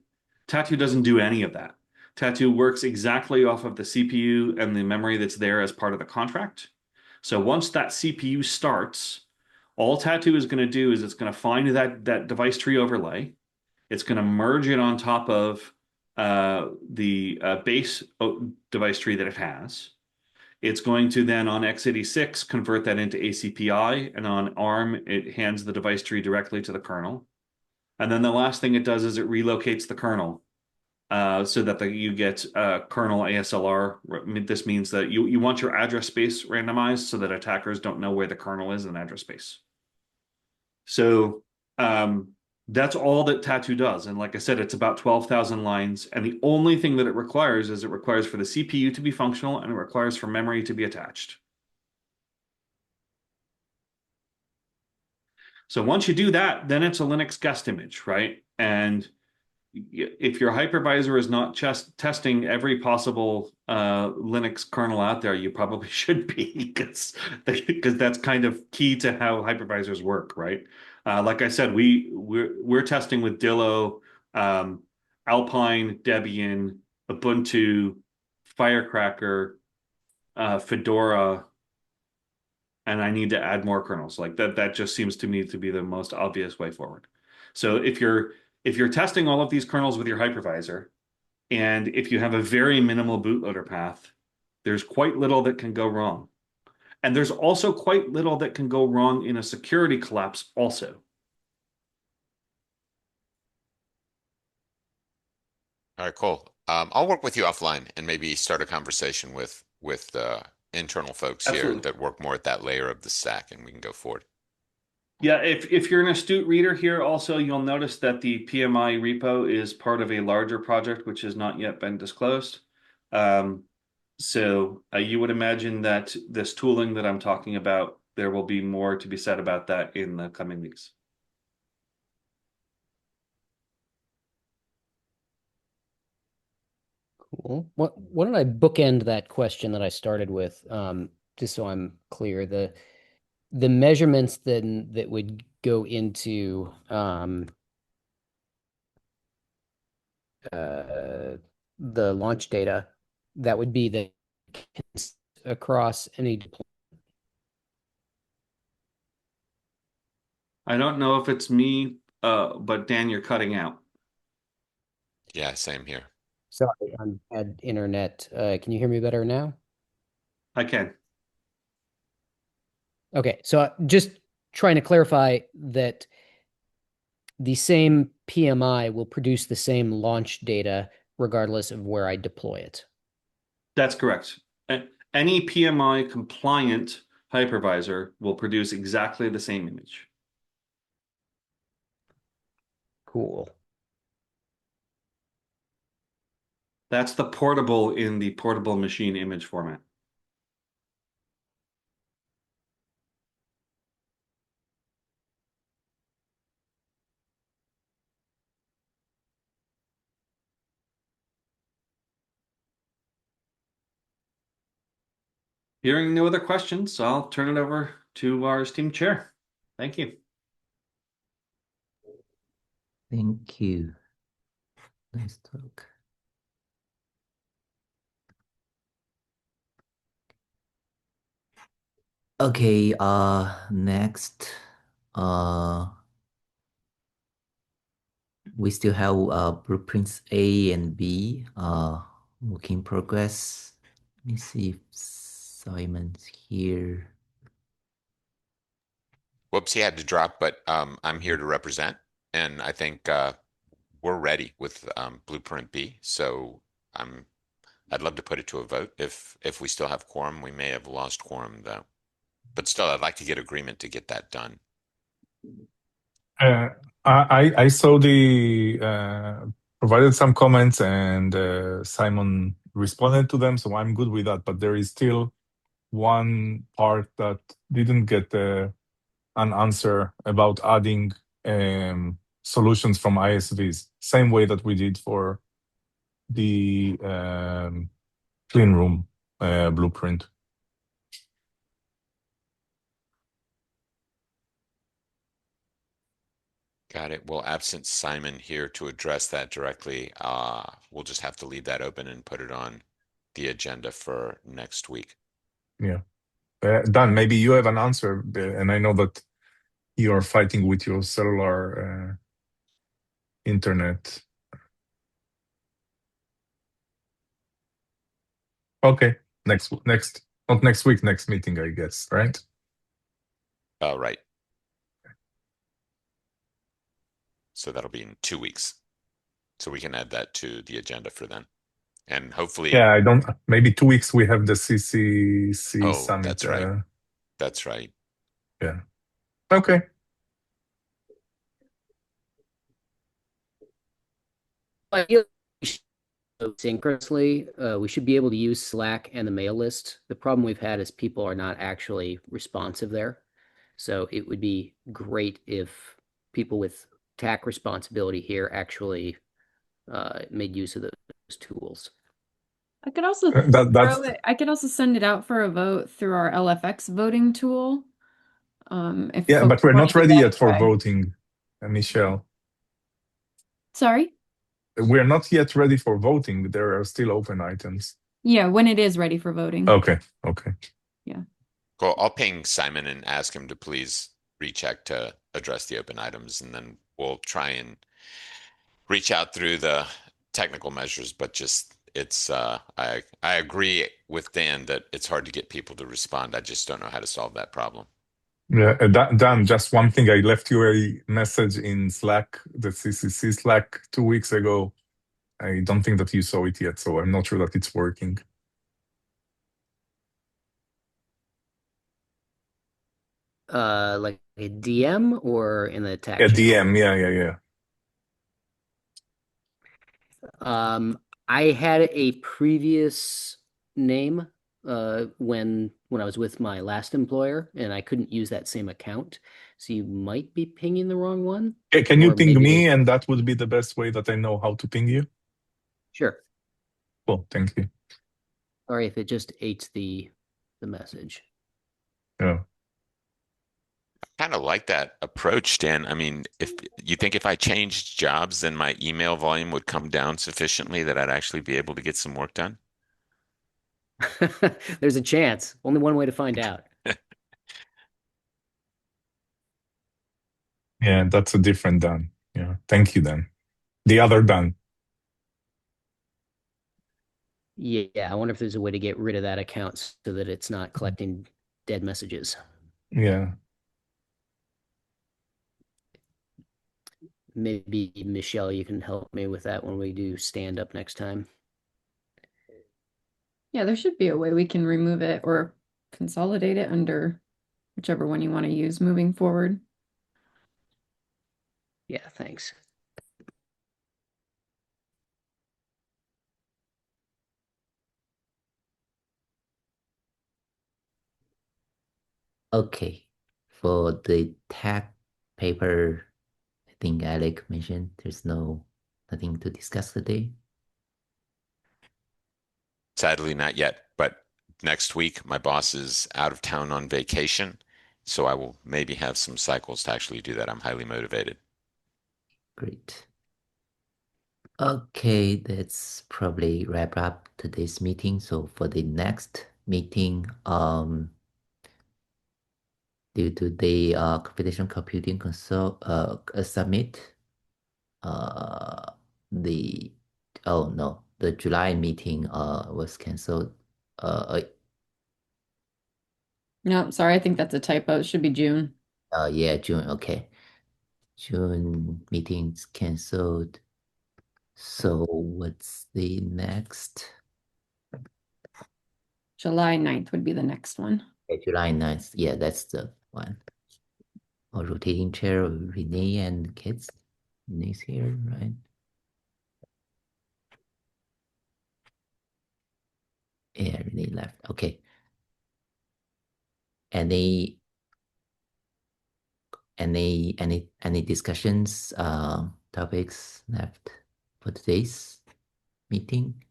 Tattoo doesn't do any of that. Tattoo works exactly off of the CPU and the memory that's there as part of the contract. So once that CPU starts, all Tattoo is going to do is it's going to find that device tree overlay. It's going to merge it on top of the base device tree that it has. It's going to then on x86 convert that into ACPI, and on ARM, it hands the device tree directly to the kernel. And then the last thing it does is it relocates the kernel so that you get kernel ASLR. This means that you want your address space randomized so that attackers don't know where the kernel is in address space. So that's all that Tattoo does. And like I said, it's about 12,000 lines. And the only thing that it requires is it requires for the CPU to be functional, and it requires for memory to be attached. So once you do that, then it's a Linux guest image, right? And if your hypervisor is not just testing every possible Linux kernel out there, you probably should be, because that's kind of key to how hypervisors work, right? Like I said, we're testing with Dillo, Alpine, Debian, Ubuntu, Firecracker, Fedora, and I need to add more kernels. Like that just seems to me to be the most obvious way forward. So if you're testing all of these kernels with your hypervisor, and if you have a very minimal bootloader path, there's quite little that can go wrong. And there's also quite little that can go wrong in a security collapse also. All right, cool. I'll work with you offline and maybe start a conversation with internal folks here Absolutely. that work more at that layer of the stack, and we can go forward. Yeah, if you're an astute reader here, also you'll notice that the PMI repo is part of a larger project which has not yet been disclosed. So you would imagine that this tooling that I'm talking about, there will be more to be said about that in the coming weeks. Cool. Why don't I bookend that question that I started with, just so I'm clear, the measurements then that would go into the launch data, that would be the across any deployment. I don't know if it's me, but Dan, you're cutting out. Yeah, same here. Sorry, I'm bad internet. Can you hear me better now? I can. Okay, so just trying to clarify that the same PMI will produce the same launch data regardless of where I deploy it. That's correct. Any PMI compliant hypervisor will produce exactly the same image. Cool. That's the portable in the portable machine image format. Hearing no other questions, I'll turn it over to our esteemed chair. Thank you. Thank you. Nice talk. Okay, next, we still have blueprints A and B, work in progress. Let me see if Simon's here. Whoops, he had to drop, but I'm here to represent, and I think we're ready with Blueprint B. So I'd love to put it to a vote. If we still have quorum, we may have lost quorum though. But still, I'd like to get agreement to get that done. I saw the provided some comments and Simon responded to them, so I'm good with that. But there is still one part that didn't get an answer about adding solutions from ISVs, same way that we did for the clean room blueprint. Got it. Well, absent Simon here to address that directly, we'll just have to leave that open and put it on the agenda for next week. Yeah. Dan, maybe you have an answer, and I know that you are fighting with your cellular internet. Okay, not next week, next meeting, I guess, right? Right. So that'll be in 2 weeks. So we can add that to the agenda for then. And hopefully. Yeah, maybe 2 weeks we have the CCC summit. That's right. That's right. Yeah. Okay. Synchronously, we should be able to use Slack and the mail list. The problem we've had is people are not actually responsive there. So it would be great if people with TAC responsibility here actually made use of those tools. I could also I could also send it out for a vote through our LFX voting tool. If Yeah, but folks we're wanna not do ready that yet for way. voting, Michelle. Sorry? We're not yet ready for voting. There are still open items. Yeah, when it is ready for voting. Okay. Yeah. Cool. I'll ping Simon and ask him to please recheck to address the open items, and then we'll try and reach out through the technical measures, but just I agree with Dan that it's hard to get people to respond. I just don't know how to solve that problem. Yeah, Dan, just one thing. I left you a message in Slack, the CCC Slack 2 weeks ago. I don't think that you saw it yet, so I'm not sure that it's working. Like a DM or in the TAC A channel? DM, yeah. I had a previous name when I was with my last employer, and I couldn't use that same account. So you might be pinging the wrong one. Can you Or ping maybe me, and that would be the best way that I know how to ping you? Sure. Cool, thank you. Sorry if it just ate the message. Yeah. Kind of like that approach, Dan. I mean, if you think if I changed jobs, then my email volume would come down sufficiently that I'd actually be able to get some work done. There's a chance. Only one way to find out. Yeah, that's a different Dan. Yeah, thank you, Dan. The other Dan. Yeah, I wonder if there's a way to get rid of that account so that it's not collecting dead messages. Yeah. Maybe Michelle, you can help me with that when we do stand up next time. Yeah, there should be a way we can remove it or consolidate it under whichever one you want to use moving forward. Yeah, thanks. Okay, for the TAC paper, I think Alec mentioned there's nothing to discuss today. Sadly, not yet, but next week my boss is out of town on vacation, so I will maybe have some cycles to actually do that. I'm highly motivated. Great. Okay, that's probably wrap up today's meeting. So for the next meeting, due to the computational computing summit, the the July meeting was canceled. No, sorry, I think that's a typo. It should be June. Yeah, June. Okay, June meetings canceled. So what's the next? July 9th would be the next one. July 9th. Yeah, that's the one. Or rotating chair of Renee and kids. Renee's here, right? Yeah, Renee left. Okay. Any discussions, topics left for today's meeting?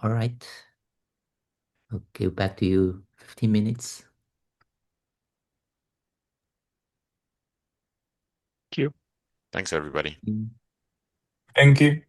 All right. Okay, back to you. 15 minutes. Thank you. Thanks, everybody. Thank you.